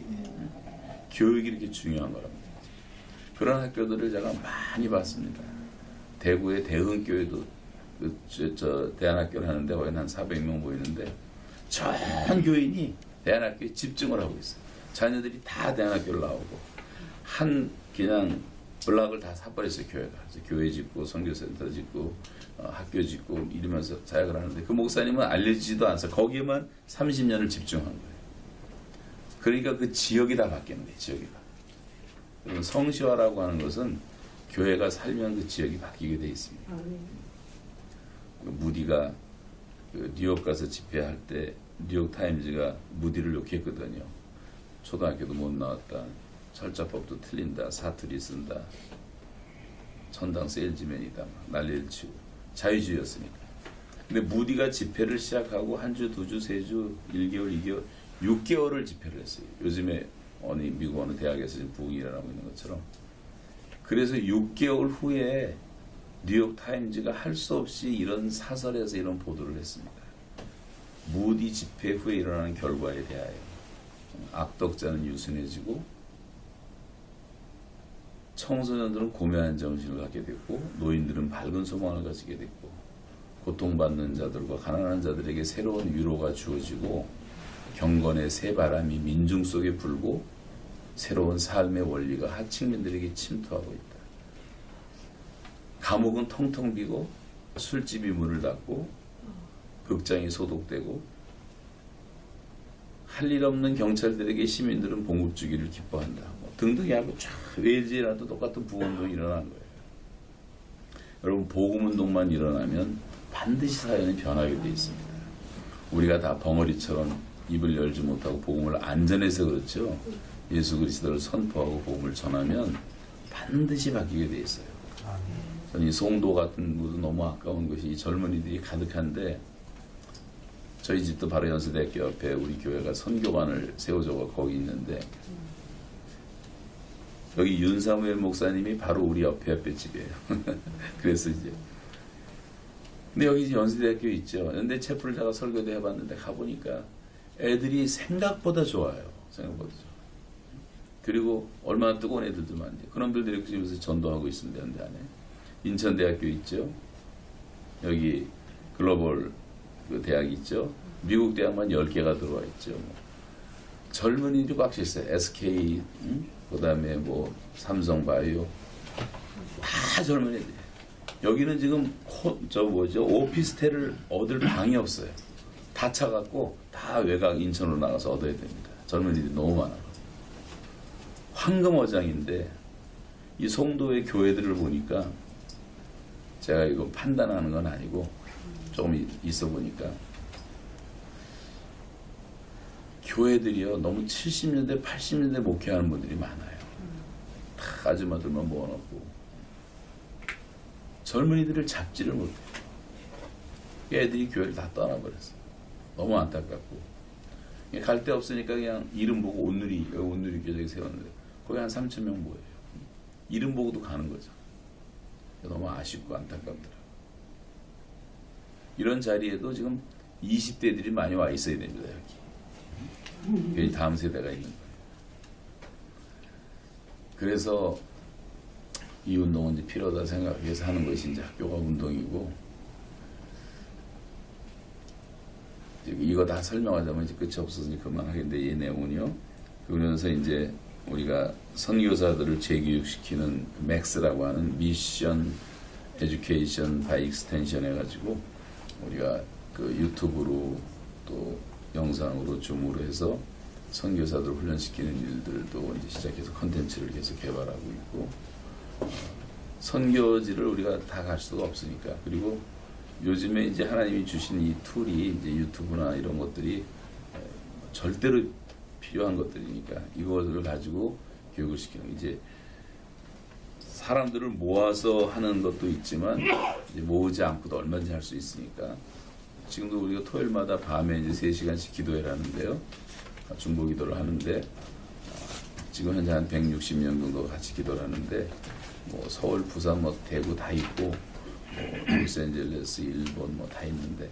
교육이 이렇게 중요한 거랍니다. 그런 학교들을 제가 많이 봤습니다. 대구의 대흥교회도 저 대안학교를 하는데 거기는 한 400명 모이는데 전 교인이 대안학교에 집중을 하고 있어요. 자녀들이 다 대안학교를 나오고 한 그냥 블락을 다 사버렸어요. 교회가. 그래서 교회 짓고 선교센터 짓고 학교 짓고 이러면서 사역을 하는데 그 목사님은 알려지지도 않아서 거기에만 30년을 집중한 거예요. 그러니까 그 지역이 다 바뀌는 거예요. 지역이 다. 그러면 성시화라고 하는 것은 교회가 살면 그 지역이 바뀌게 돼 있습니다. 무디가 그 뉴욕 가서 집회할 때 뉴욕 타임즈가 무디를 욕했거든요. 초등학교도 못 나왔다. 철자법도 틀린다. 사투리 쓴다. 천당 세일즈맨이다. 난리를 치고. 자유주의였으니까. 근데 무디가 집회를 시작하고 한 주, 2주, 3주, 1개월, 2개월, 6개월을 집회를 했어요. 요즘에 미국 어느 대학에서 지금 부흥이 일어나고 있는 것처럼. 그래서 6개월 후에 뉴욕 타임즈가 할 수 없이 이런 사설에서 이런 보도를 했습니다. 무디 집회 후에 일어나는 결과에 대하여 악덕자는 유순해지고 청소년들은 고매한 정신을 갖게 됐고 노인들은 밝은 소망을 가지게 됐고 고통받는 자들과 가난한 자들에게 새로운 위로가 주어지고 경건의 새바람이 민중 속에 불고 새로운 삶의 원리가 하층민들에게 침투하고 있다. 감옥은 텅텅 비고 술집이 문을 닫고 극장이 소독되고 할 일 없는 경찰들에게 시민들은 봉급 주기를 기뻐한다. 뭐 등등이 하고 쫙 웨일즈에라도 똑같은 부흥운동이 일어난 거예요. 여러분 복음운동만 일어나면 반드시 사회는 변하게 돼 있습니다. 우리가 다 벙어리처럼 입을 열지 못하고 복음을 안전해서 그렇죠. 예수 그리스도를 선포하고 복음을 전하면 반드시 바뀌게 돼 있어요. 저는 이 송도 같은 곳도 너무 아까운 것이 이 젊은이들이 가득한데 저희 집도 바로 연세대학교 옆에 우리 교회가 선교관을 세워줘서 거기 있는데 여기 윤사무엘 목사님이 바로 우리 옆에 집이에요. 그래서 이제 근데 여기 연세대학교 있죠. 연대 채플을 제가 설교도 해봤는데 가보니까 애들이 생각보다 좋아요. 생각보다 좋아요. 그리고 얼마나 뜨거운 애들도 많죠. 그놈들이 집에서 전도하고 있습니다. 연대 안에. 인천대학교 있죠. 여기 글로벌 그 대학이 있죠. 미국 대학만 10개가 들어와 있죠. 젊은이들이 꽉 있어요. SK, 그 다음에 뭐 삼성바이오 다 젊은 애들. 여기는 지금 오피스텔을 얻을 방이 없어요. 다 차갖고 다 외곽 인천으로 나가서 얻어야 됩니다. 젊은이들이 너무 많아. 황금어장인데 이 송도의 교회들을 보니까 제가 이거 판단하는 건 아니고 조금 있어 보니까 교회들이요 너무 70년대 80년대 목회하는 분들이 많아요. 다 아줌마들만 모아놓고 젊은이들을 잡지를 못해요. 애들이 교회를 다 떠나버렸어요. 너무 안타깝고 갈 데 없으니까 그냥 이름 보고 온누리 교적에 세웠는데 거기 한 3,000명 모여요. 이름 보고도 가는 거죠. 너무 아쉽고 안타깝더라고요. 이런 자리에도 지금 20대들이 많이 와 있어야 됩니다. 여기 다음 세대가 있는 거예요. 그래서 이 운동은 이제 필요하다 생각해서 하는 것이 이제 학교가 운동이고 이거 다 설명하자면 이제 끝이 없어서 이제 그만하겠는데 이 내용은요. 그러면서 이제 우리가 선교사들을 재교육시키는 그 맥스라고 하는 미션 에듀케이션 바이 익스텐션 해가지고 우리가 그 유튜브로 또 영상으로 줌으로 해서 선교사들 훈련시키는 일들도 이제 시작해서 컨텐츠를 계속 개발하고 있고 선교지를 우리가 다 갈 수가 없으니까 그리고 요즘에 이제 하나님이 주신 이 툴이 이제 유튜브나 이런 것들이 절대로 필요한 것들이니까 이것을 가지고 교육을 시키는 이제 사람들을 모아서 하는 것도 있지만 이제 모으지 않고도 얼마든지 할 수 있으니까 지금도 우리가 토요일마다 밤에 이제 3시간씩 기도회를 하는데요. 중보 기도를 하는데 지금 현재 한 160명 정도 같이 기도를 하는데 뭐 서울, 부산, 뭐 대구 다 있고 뭐 로스앤젤레스, 일본 뭐 다 있는데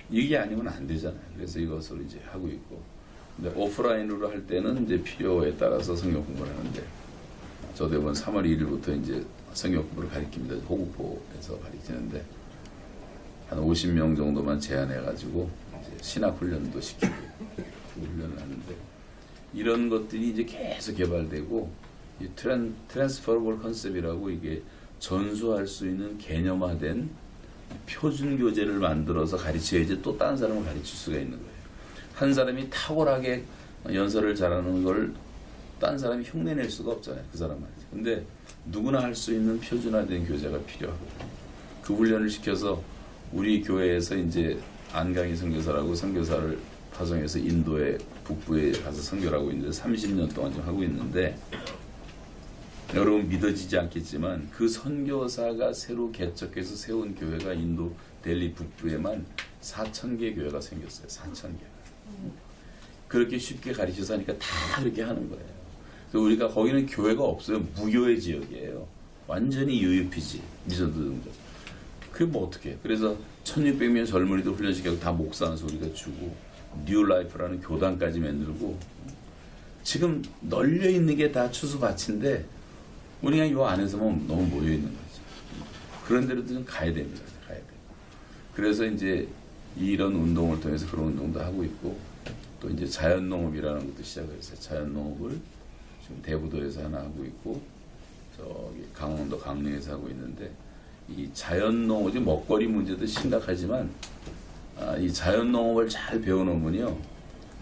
이게 아니면 안 되잖아요. 그래서 이것을 이제 하고 있고 근데 오프라인으로 할 때는 이제 필요에 따라서 성경 공부를 하는데 저도 이번 3월 1일부터 이제 성경 공부를 가르칩니다. 호국포에서 가르치는데 한 50명 정도만 제한해가지고 이제 신학 훈련도 시키고 그 훈련을 하는데 이런 것들이 이제 계속 개발되고 이 트랜스퍼러블 컨셉이라고 이게 전수할 수 있는 개념화된 표준 교재를 만들어서 가르쳐야지 또 다른 사람을 가르칠 수가 있는 거예요. 한 사람이 탁월하게 연설을 잘하는 걸 딴 사람이 흉내낼 수가 없잖아요. 그 사람한테. 근데 누구나 할 수 있는 표준화된 교재가 필요하거든요. 그 훈련을 시켜서 우리 교회에서 이제 안강희 선교사라고 선교사를 파송해서 인도의 북부에 가서 선교를 하고 있는데 30년 동안 좀 하고 있는데 여러분 믿어지지 않겠지만 그 선교사가 새로 개척해서 세운 교회가 인도 델리 북부에만 4,000개 교회가 생겼어요. 4,000개. 그렇게 쉽게 가르쳐서 하니까 다 그렇게 하는 거예요. 그래서 우리가 거기는 교회가 없어요. 무교회 지역이에요. 완전히 유유피지. 미전도 등등. 그게 뭐 어떻게 해. 그래서 1600명 젊은이들 훈련시켜서 다 목사하면서 우리가 주고 뉴라이프라는 교단까지 만들고 지금 널려있는 게 다 추수밭인데 우리가 이 안에서만 너무 모여있는 거죠. 그런 데로도 좀 가야 됩니다. 가야 돼요. 그래서 이제 이런 운동을 통해서 그런 운동도 하고 있고 또 이제 자연농업이라는 것도 시작을 했어요. 자연농업을 지금 대부도에서 하나 하고 있고 저기 강원도 강릉에서 하고 있는데 이 자연농업, 먹거리 문제도 심각하지만 이 자연농업을 잘 배워놓으면요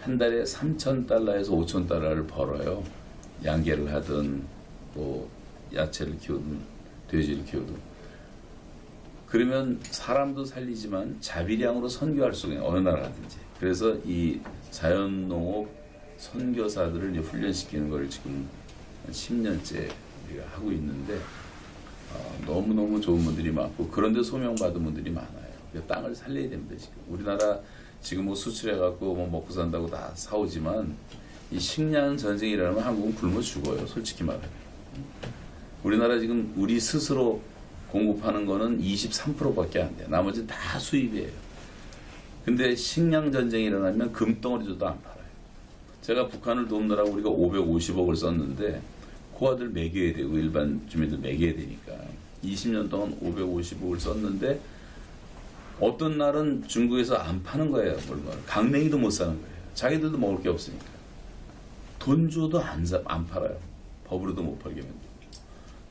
한 달에 3,000달러에서 5,000달러를 벌어요. 양계를 하든 또 야채를 키우든 돼지를 키우든 그러면 사람도 살리지만 자비량으로 선교할 수가 있는 어느 나라든지. 그래서 이 자연농업 선교사들을 이제 훈련시키는 걸 지금 한 10년째 우리가 하고 있는데 너무너무 좋은 분들이 많고 그런데 소명받은 분들이 많아요. 땅을 살려야 됩니다. 지금 우리나라 지금 뭐 수출해갖고 뭐 먹고 산다고 다 사오지만 이 식량 전쟁이라면 한국은 굶어 죽어요. 솔직히 말하면. 우리나라 지금 우리 스스로 공급하는 거는 23%밖에 안 돼요. 나머지는 다 수입이에요. 근데 식량 전쟁이 일어나면 금덩어리도 안 팔아요. 제가 북한을 돕느라고 우리가 550억을 썼는데 고아들 먹여야 되고 일반 주민들 먹여야 되니까 20년 동안 550억을 썼는데 어떤 날은 중국에서 안 파는 거예요. 물건을. 강냉이도 못 사는 거예요. 자기들도 먹을 게 없으니까. 돈 줘도 안 팔아요. 법으로도 못 팔게 만들고.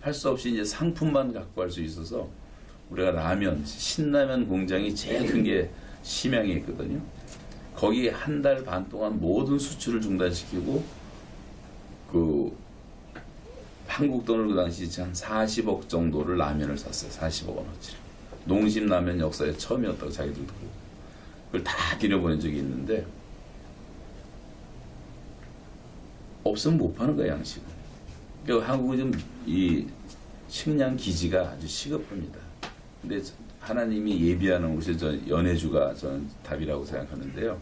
할 수 없이 이제 상품만 갖고 갈 수 있어서 우리가 라면, 신라면 공장이 제일 큰 게 심양에 있거든요. 거기 한 달 반 동안 모든 수출을 중단시키고 그 한국 돈으로 그 당시 한 40억 정도를 라면을 샀어요. 40억 원어치를. 농심라면 역사에 처음이었다고 자기들도 그러고. 그걸 다 들여보낸 적이 있는데 없으면 못 파는 거예요. 양식은. 그러니까 한국은 좀 이 식량 기지가 아주 시급합니다. 근데 하나님이 예비하는 곳이 저 연해주가 저는 답이라고 생각하는데요.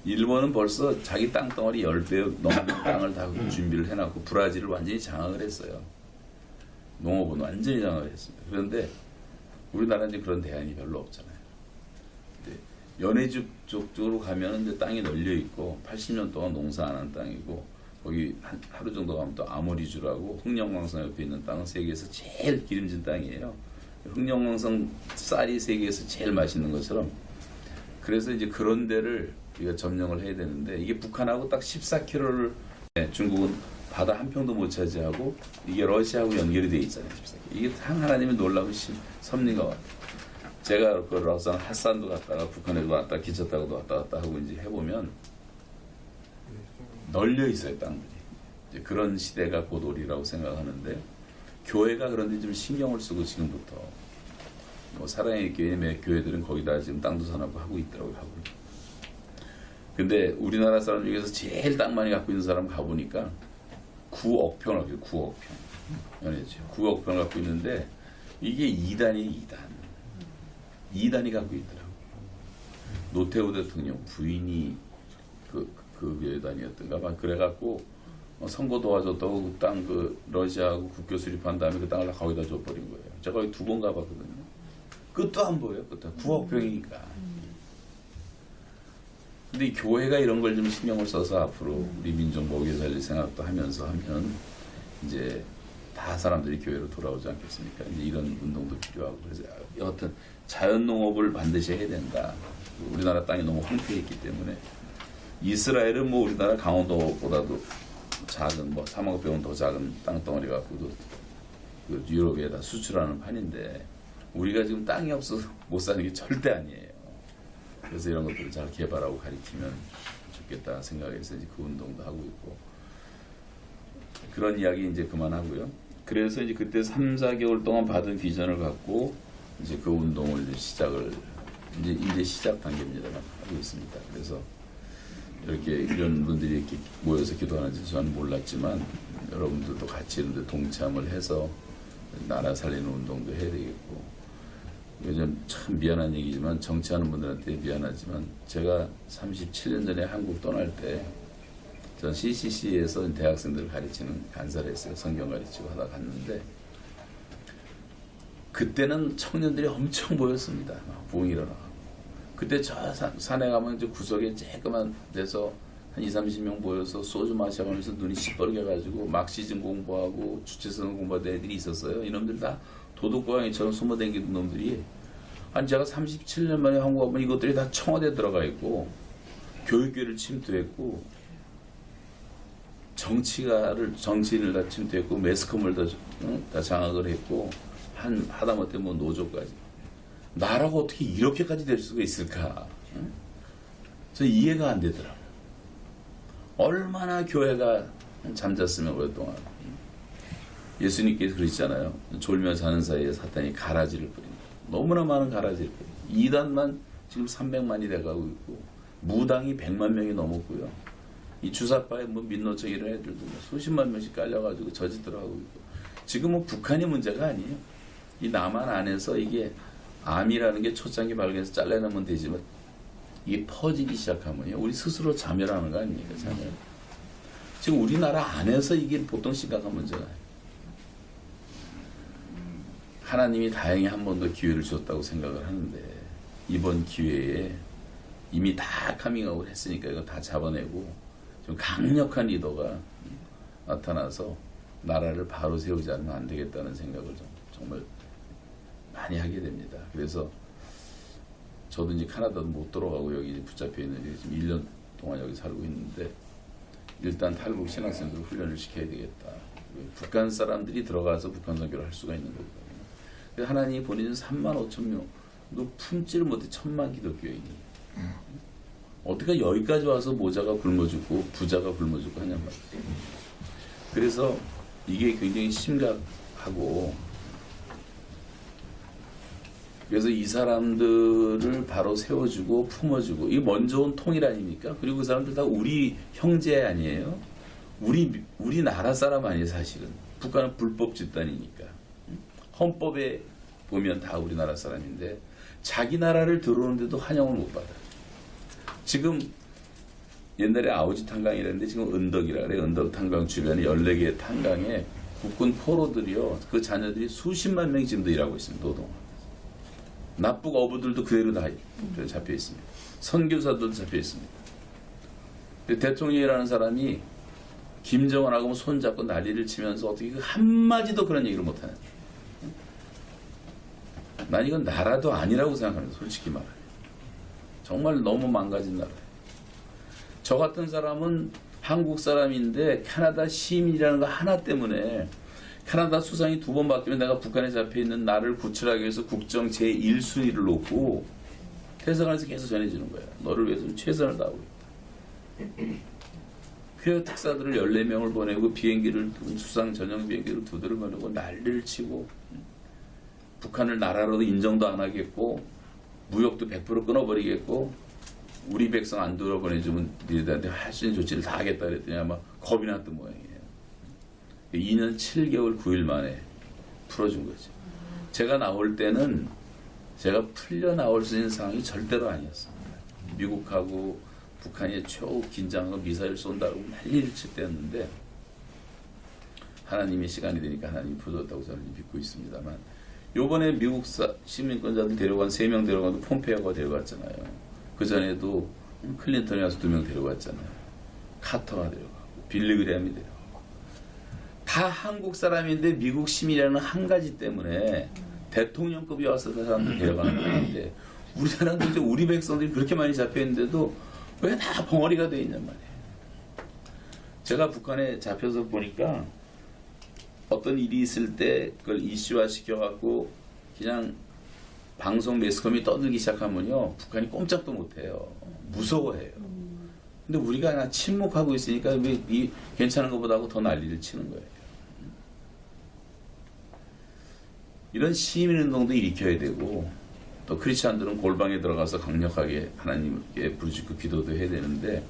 일본은 벌써 자기 땅덩어리 10배 넘는 땅을 다 준비를 해놨고 브라질을 완전히 장악을 했어요. 농업은 완전히 장악을 했습니다. 그런데 우리나라는 이제 그런 대안이 별로 없잖아요. 연해주 쪽으로 가면 이제 땅이 널려 있고 80년 동안 농사 안 한 땅이고 거기 하루 정도 가면 또 아모리주라고 흑령왕성 옆에 있는 땅은 세계에서 제일 기름진 땅이에요. 흑령왕성 쌀이 세계에서 제일 맛있는 것처럼 그래서 이제 그런 데를 우리가 점령을 해야 되는데 이게 북한하고 딱 14km를 중국은 바다 한 평도 못 차지하고 이게 러시아하고 연결이 돼 있잖아요. 14km. 이게 하나님의 놀라운 섭리가 왔다. 제가 그 러산 핫산도 갔다가 북한에도 왔다 기차 타고도 왔다 갔다 하고 이제 해보면 널려 있어요 땅들이. 이제 그런 시대가 곧 오리라고 생각하는데 교회가 그런데 좀 신경을 쓰고 지금부터 뭐 사랑의 교회 몇 교회들은 거기다 지금 땅도 사놓고 하고 있더라고요. 하고. 근데 우리나라 사람 중에서 제일 땅 많이 갖고 있는 사람 가보니까 9억 평을 갖고 있어요. 9억 평. 연해죠. 9억 평을 갖고 있는데 이게 2단이에요. 2단이 갖고 있더라고요. 노태우 대통령 부인이 그 교회단이었던가 막 그래갖고 선거 도와줬다고 그 땅 그 러시아하고 국교 수립한 다음에 그 땅을 거기다 줘버린 거예요. 제가 거기 2번 가봤거든요. 끝도 안 보여요. 끝도 9억 평이니까. 근데 이 교회가 이런 걸 좀 신경을 써서 앞으로 우리 민족 먹여 살릴 생각도 하면서 하면 이제 다 사람들이 교회로 돌아오지 않겠습니까? 이제 이런 운동도 필요하고 그래서 여하튼 자연농업을 반드시 해야 된다. 우리나라 땅이 너무 황폐했기 때문에 이스라엘은 뭐 우리나라 강원도보다도 작은 뭐 3억 평은 더 작은 땅덩어리 갖고도 그 유럽에다 수출하는 판인데 우리가 지금 땅이 없어서 못 사는 게 절대 아니에요. 그래서 이런 것들을 잘 개발하고 가르치면 좋겠다 생각해서 이제 그 운동도 하고 있고 그런 이야기 이제 그만하고요. 그래서 이제 그때 3, 4개월 동안 받은 비전을 갖고 이제 그 운동을 시작을 이제 시작 단계입니다만 하고 있습니다. 그래서 이렇게 이런 분들이 이렇게 모여서 기도하는지 저는 몰랐지만 여러분들도 같이 이런데 동참을 해서 나라 살리는 운동도 해야 되겠고 요즘 참 미안한 얘기지만 정치하는 분들한테 미안하지만 제가 37년 전에 한국 떠날 때 전 CCC에서 대학생들을 가르치는 간사를 했어요. 성경 가르치고 하다 갔는데 그때는 청년들이 엄청 모였습니다. 부흥이 일어나고 그때 저 산에 가면 이제 구석에 쬐끄만 데서 한 20, 30명 모여서 소주 마셔가면서 눈이 시뻘개가지고 막시즌 공부하고 주체성 공부하던 애들이 있었어요. 이놈들 다 도둑고양이처럼 숨어다니는 놈들이 아니 제가 37년 만에 한국 와보면 이것들이 다 청와대에 들어가 있고 교육계를 침투했고 정치인을 다 침투했고 매스컴을 다 장악을 했고 하다못해 뭐 노조까지 나라가 어떻게 이렇게까지 될 수가 있을까? 저 이해가 안 되더라고. 얼마나 교회가 잠잤으면 오랫동안 예수님께서 그러시잖아요. 졸며 자는 사이에 사탄이 가라지를 뿌린다. 너무나 많은 가라지를 뿌린다. 2단만 지금 300만이 돼가고 있고 무당이 100만 명이 넘었고요. 이 주사파에 뭐 민노총 이런 애들도 뭐 수십만 명씩 깔려가지고 저짓들 하고 있고 지금은 북한이 문제가 아니에요. 이 남한 안에서 이게 암이라는 게 초창기 발견해서 잘라내면 되지만 이게 퍼지기 시작하면요. 우리 스스로 자멸하는 거 아닙니까? 자멸. 지금 우리나라 안에서 이게 보통 심각한 문제가 아니에요. 하나님이 다행히 한 번 더 기회를 줬다고 생각을 하는데 이번 기회에 이미 다 카밍아웃 했으니까 이거 다 잡아내고 좀 강력한 리더가 나타나서 나라를 바로 세우지 않으면 안 되겠다는 생각을 정말 많이 하게 됩니다. 그래서 저도 이제 카나다도 못 들어가고 여기 붙잡혀 있는데 지금 1년 동안 여기 살고 있는데 일단 탈북 신학생들 훈련을 시켜야 되겠다. 북한 사람들이 들어가서 북한 선교를 할 수가 있는 거거든요. 하나님이 보내준 3만 5천 명도 품지를 못해 1,000만 기독교인이 어떻게 여기까지 와서 모자가 굶어 죽고 부자가 굶어 죽고 하냔 말이에요. 그래서 이게 굉장히 심각하고 그래서 이 사람들을 바로 세워주고 품어주고 이게 먼저 온 통일 아닙니까? 그리고 그 사람들 다 우리 형제 아니에요? 우리 나라 사람 아니에요 사실은. 북한은 불법 집단이니까. 헌법에 보면 다 우리나라 사람인데 자기 나라를 들어오는데도 환영을 못 받아요. 지금 옛날에 아우지 탄강이라는데 지금 은덕이라 그래. 은덕 탄강 주변에 14개의 탄강에 국군 포로들이요. 그 자녀들이 수십만 명이 지금도 일하고 있습니다. 노동. 납북 어부들도 그대로 다 잡혀 있습니다. 선교사들도 잡혀 있습니다. 대통령이라는 사람이 김정은하고 손잡고 난리를 치면서 어떻게 한마디도 그런 얘기를 못하는. 난 이건 나라도 아니라고 생각합니다. 솔직히 말해요. 정말 너무 망가진 나라예요. 저 같은 사람은 한국 사람인데 캐나다 시민이라는 거 하나 때문에 캐나다 수상이 2번 바뀌면 내가 북한에 잡혀있는 나를 구출하기 위해서 국정 제1순위를 놓고 대사관에서 계속 전해주는 거야. 너를 위해서 최선을 다하고 있다. 퀘어 특사들을 14명을 보내고 비행기를 수상 전용 비행기를 2대를 보내고 난리를 치고 북한을 나라로도 인정도 안 하겠고 무역도 100% 끊어버리겠고 우리 백성 안 돌아보내주면 니들한테 할 수 있는 조치를 다 하겠다 그랬더니 아마 겁이 났던 모양이에요. 2년 7개월 9일 만에 풀어준 거죠. 제가 나올 때는 제가 풀려 나올 수 있는 상황이 절대로 아니었습니다. 미국하고 북한이 초긴장하고 미사일 쏜다고 난리를 칠 때였는데 하나님의 시간이 되니까 하나님이 풀어줬다고 저는 믿고 있습니다만 요번에 미국 시민권자들 데려간 3명 데려가도 폼페이오가 데려갔잖아요. 그전에도 클린턴이 와서 2명 데려갔잖아요. 카터가 데려가고 빌리 그램이 데려가고 다 한국 사람인데 미국 시민이라는 한 가지 때문에 대통령급이 와서 그 사람들 데려가는 건데 우리나라도 이제 우리 백성들이 그렇게 많이 잡혀있는데도 왜 다 벙어리가 돼 있냔 말이에요. 제가 북한에 잡혀서 보니까 어떤 일이 있을 때 그걸 이슈화 시켜갖고 그냥 방송 매스컴이 떠들기 시작하면요 북한이 꼼짝도 못해요. 무서워해요. 근데 우리가 그냥 침묵하고 있으니까 왜 이 괜찮은 것보다 하고 더 난리를 치는 거예요. 이런 시민운동도 일으켜야 되고 또 크리스찬들은 골방에 들어가서 강력하게 하나님께 부르짖고 기도도 해야 되는데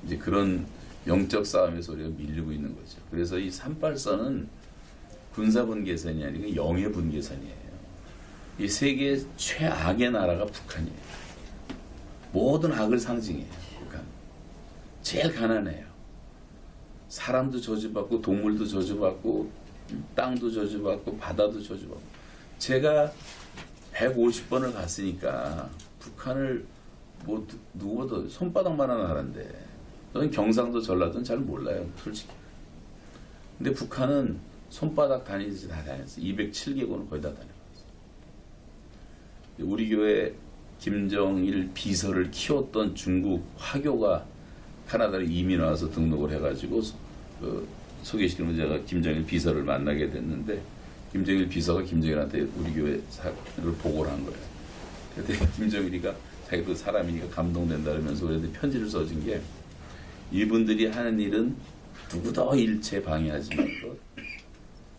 이제 그런 영적 싸움에서 우리가 밀리고 있는 거죠. 그래서 이 38선은 군사분계선이 아니고 영해분계선이에요. 이 세계 최악의 나라가 북한이에요. 모든 악을 상징해요. 북한. 제일 가난해요. 사람도 저주받고 동물도 저주받고 땅도 저주받고 바다도 저주받고 제가 150번을 갔으니까 북한을 뭐 누구보다 손바닥만한 나라인데 저는 경상도 전라도는 잘 몰라요. 솔직히. 근데 북한은 손바닥 다니듯이 다 다녔어요. 207개국은 거의 다 다녀봤어요. 우리 교회 김정일 비서를 키웠던 중국 화교가 캐나다로 이민 와서 등록을 해가지고 소개시키는 제가 김정일 비서를 만나게 됐는데 김정일 비서가 김정일한테 우리 교회 사를 보고를 한 거예요. 그랬더니 김정일이가 자기도 사람이니까 감동된다 그러면서 우리한테 편지를 써준 게 이분들이 하는 일은 누구도 일체 방해하지 말고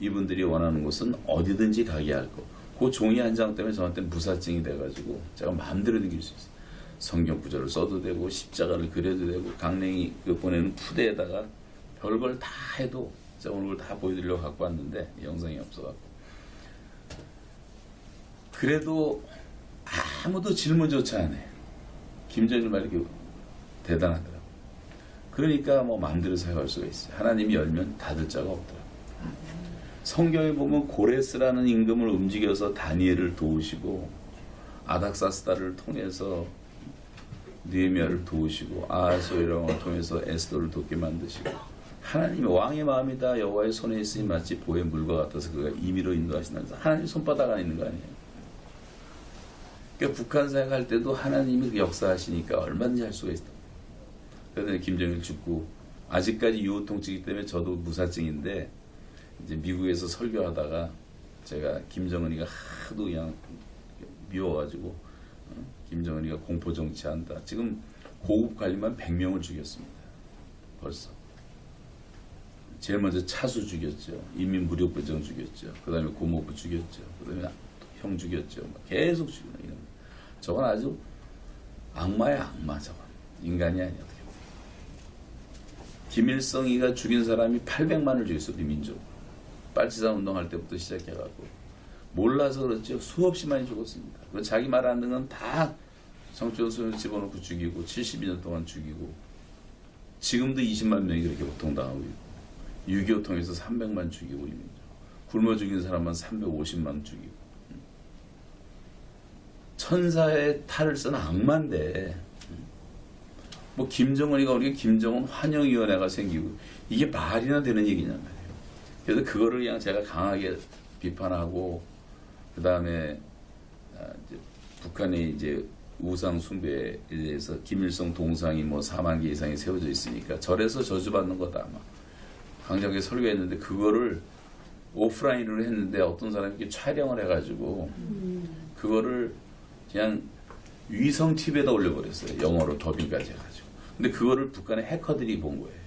이분들이 원하는 곳은 어디든지 가게 할 것. 그 종이 한 장 때문에 저한테 무사증이 돼가지고 제가 마음대로 느낄 수 있어요. 성경 구절을 써도 되고 십자가를 그려도 되고 강냉이 보내는 푸대에다가 별걸 다 해도 제가 오늘 다 보여드리려고 갖고 왔는데 영상이 없어갖고 그래도 아무도 질문조차 안 해. 김정일 말이 대단하더라고. 그러니까 뭐 마음대로 사용할 수가 있어요. 하나님이 열면 닫을 자가 없더라고. 성경에 보면 고레스라는 임금을 움직여서 다니엘을 도우시고 아닥사스다를 통해서 느헤미야를 도우시고 아하수에랑을 통해서 에스더를 돕게 만드시고 하나님의 왕의 마음이다 여호와의 손에 있으니 마치 보의 물과 같아서 그가 임의로 인도하신다면서 하나님 손바닥 안에 있는 거 아니에요. 그러니까 북한 생각할 때도 하나님이 역사하시니까 얼마든지 할 수가 있다. 그런데 김정일 죽고 아직까지 유호통치기 때문에 저도 무사증인데 이제 미국에서 설교하다가 제가 김정은이가 하도 그냥 미워가지고 김정은이가 공포 정치한다. 지금 고급 관리만 100명을 죽였습니다. 벌써. 제일 먼저 차수 죽였죠. 인민무력부정 죽였죠. 그 다음에 고모부 죽였죠. 그 다음에 형 죽였죠. 계속 죽이는 이런. 저건 아주 악마의 악마 저건. 인간이 아니야. 어떻게 보면. 김일성이가 죽인 사람이 800만을 죽였어. 우리 민족. 빨치산 운동할 때부터 시작해갖고. 몰라서 그렇죠. 수없이 많이 죽었습니다. 그리고 자기 말 안 듣는 건 다 정치원수를 집어넣고 죽이고 72년 동안 죽이고 지금도 20만 명이 그렇게 고통당하고 있고 6.25 통해서 300만 죽이고 굶어 죽인 사람만 350만 죽이고 천사의 탈을 쓴 악마인데 뭐 김정은이가 우리가 김정은 환영위원회가 생기고 이게 말이나 되는 얘기냔 말이에요. 그래서 그거를 그냥 제가 강하게 비판하고 그 다음에 북한의 이제 우상 숭배에 대해서 김일성 동상이 뭐 4만 개 이상이 세워져 있으니까 절에서 저주받는 거다 아마. 강력하게 설교했는데 그거를 오프라인으로 했는데 어떤 사람이 이렇게 촬영을 해가지고 그거를 그냥 위성 TV에다 올려버렸어요. 영어로 더빙까지 해가지고. 근데 그거를 북한의 해커들이 본 거예요.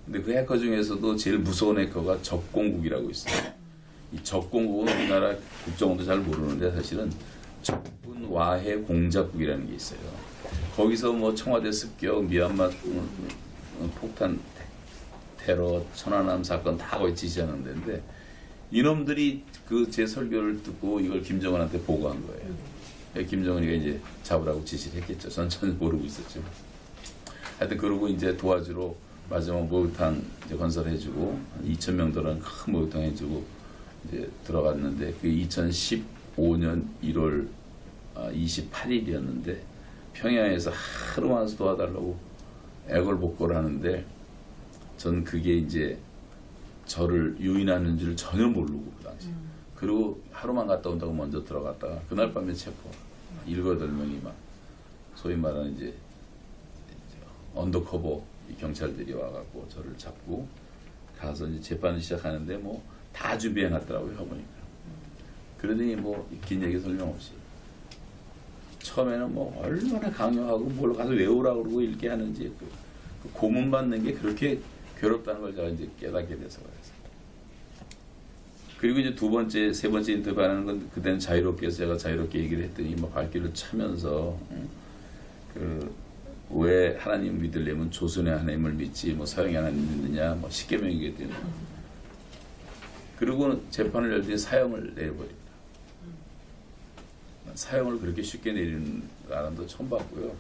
근데 그 해커 중에서도 제일 무서운 해커가 적공국이라고 있어요. 이 적공국은 우리나라 국정원도 잘 모르는데 사실은 적군 와해 공작국이라는 게 있어요. 거기서 뭐 청와대 습격, 미얀마 폭탄 테러, 천안함 사건 다 거의 지시하는 데인데 이놈들이 그 제 설교를 듣고 이걸 김정은한테 보고한 거예요. 김정은이가 이제 잡으라고 지시를 했겠죠. 전 전혀 모르고 있었죠. 하여튼 그러고 이제 도와주러 마지막 목욕탕 이제 건설해주고 2,000명 들어간 큰 목욕탕 해주고 이제 들어갔는데 그 2015년 1월 28일이었는데 평양에서 하루만 도와달라고 애걸복걸 하는데 전 그게 이제 저를 유인하는 줄 전혀 모르고 그 당시. 그리고 하루만 갔다 온다고 먼저 들어갔다가 그날 밤에 체포. 7, 8명이 막 소위 말하는 이제 언더커버 경찰들이 와갖고 저를 잡고 가서 이제 재판을 시작하는데 뭐 다 준비해놨더라고요 해보니까. 그러더니 뭐 긴 얘기 설명 없이 처음에는 뭐 얼마나 강요하고 뭘 가서 외우라고 그러고 읽게 하는지 그 고문 받는 게 그렇게 괴롭다는 걸 제가 이제 깨닫게 돼서 그랬어요. 그리고 이제 두 번째, 세 번째 인터뷰하는 건 그때는 자유롭게 해서 제가 자유롭게 얘기를 했더니 뭐 발길을 차면서 왜 하나님 믿으려면 조선의 하나님을 믿지 뭐 서양의 하나님 믿느냐 뭐 십계명이게 되는. 그리고 재판을 열더니 사형을 내려버립니다. 사형을 그렇게 쉽게 내리는 사람도 처음 봤고요.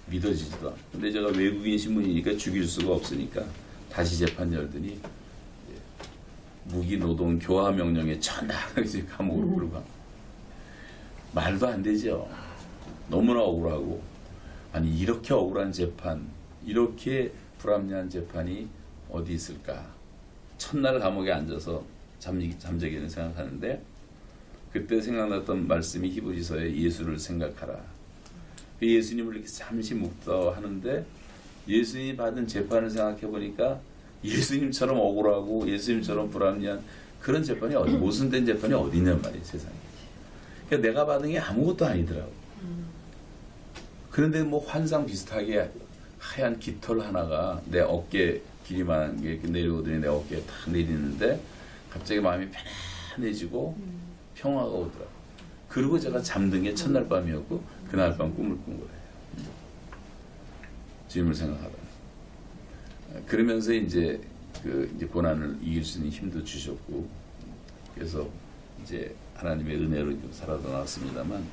믿어지지도 않고. 근데 제가 외국인 신문이니까 죽일 수가 없으니까 다시 재판 열더니 무기 노동 교화 명령에 전날 이제 감옥으로 끌고 말도 안 되죠. 너무나 억울하고 아니 이렇게 억울한 재판, 이렇게 불합리한 재판이 어디 있을까? 첫날 감옥에 앉아서 잠자기는 생각하는데 그때 생각났던 말씀이 히브리서에 예수를 생각하라. 예수님을 이렇게 잠시 묵다하는데 예수님이 받은 재판을 생각해 보니까 예수님처럼 억울하고 예수님처럼 불합리한 그런 재판이 모순된 재판이 어디 있냔 말이에요 세상에. 그러니까 내가 받은 게 아무것도 아니더라고. 그런데 뭐 환상 비슷하게 하얀 깃털 하나가 내 어깨 길이만한 게 내려오더니 내 어깨에 탁 내리는데 갑자기 마음이 편안해지고 평화가 오더라고. 그리고 제가 잠든 게 첫날 밤이었고 그날 밤 꿈을 꾼 거예요. 주님을 생각하다. 그러면서 이제 이제 고난을 이길 수 있는 힘도 주셨고 그래서 이제 하나님의 은혜로 좀 살아도 나왔습니다만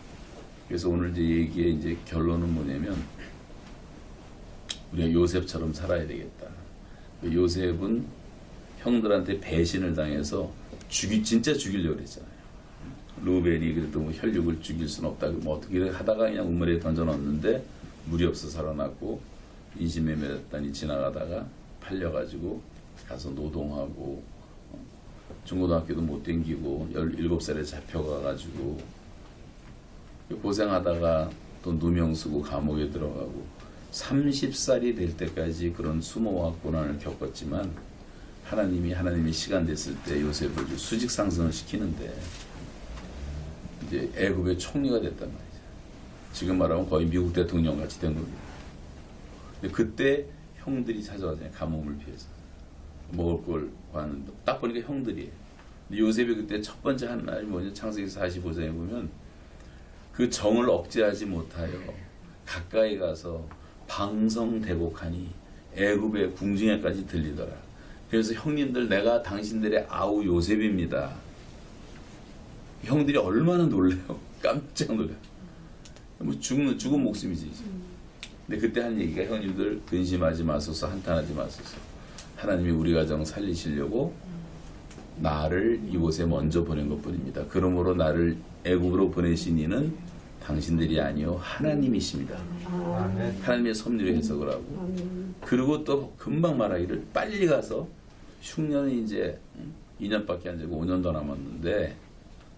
그래서 오늘 이제 얘기의 이제 결론은 뭐냐면 우리가 요셉처럼 살아야 되겠다. 요셉은 형들한테 배신을 당해서 진짜 죽이려고 했잖아요. 루벤이 그래도 뭐 혈육을 죽일 수는 없다고 뭐 어떻게 하다가 그냥 우물에 던져놨는데 물이 없어 살아났고 인신매매했더니 지나가다가 팔려가지고 가서 노동하고 중고등학교도 못 댕기고 17살에 잡혀가가지고 고생하다가 또 누명 쓰고 감옥에 들어가고 30살이 될 때까지 그런 수모와 고난을 겪었지만 하나님이 시간 됐을 때 요셉을 수직 상승을 시키는데 이제 애굽의 총리가 됐단 말이죠. 지금 말하면 거의 미국 대통령 같이 된 겁니다. 근데 그때 형들이 찾아왔잖아요. 가뭄을 피해서 먹을 걸 구하는데 딱 보니까 형들이에요. 근데 요셉이 그때 첫 번째 한 날이 뭐냐 창세기 45장에 보면 그 정을 억제하지 못하여 가까이 가서 방성대곡하니 애굽의 궁중에까지 들리더라. 그래서 형님들 내가 당신들의 아우 요셉입니다. 형들이 얼마나 놀래요. 깜짝 놀래요. 뭐 죽은 목숨이지. 근데 그때 한 얘기가 형님들 근심하지 마소서 한탄하지 마소서. 하나님이 우리 가정 살리시려고 나를 이곳에 먼저 보낸 것뿐입니다. 그러므로 나를 애굽으로 보내신 이는 당신들이 아니요 하나님이십니다. 하나님의 섭리로 해석을 하고 그리고 또 금방 말하기를 빨리 가서 흉년이 이제 2년밖에 안 되고 5년 더 남았는데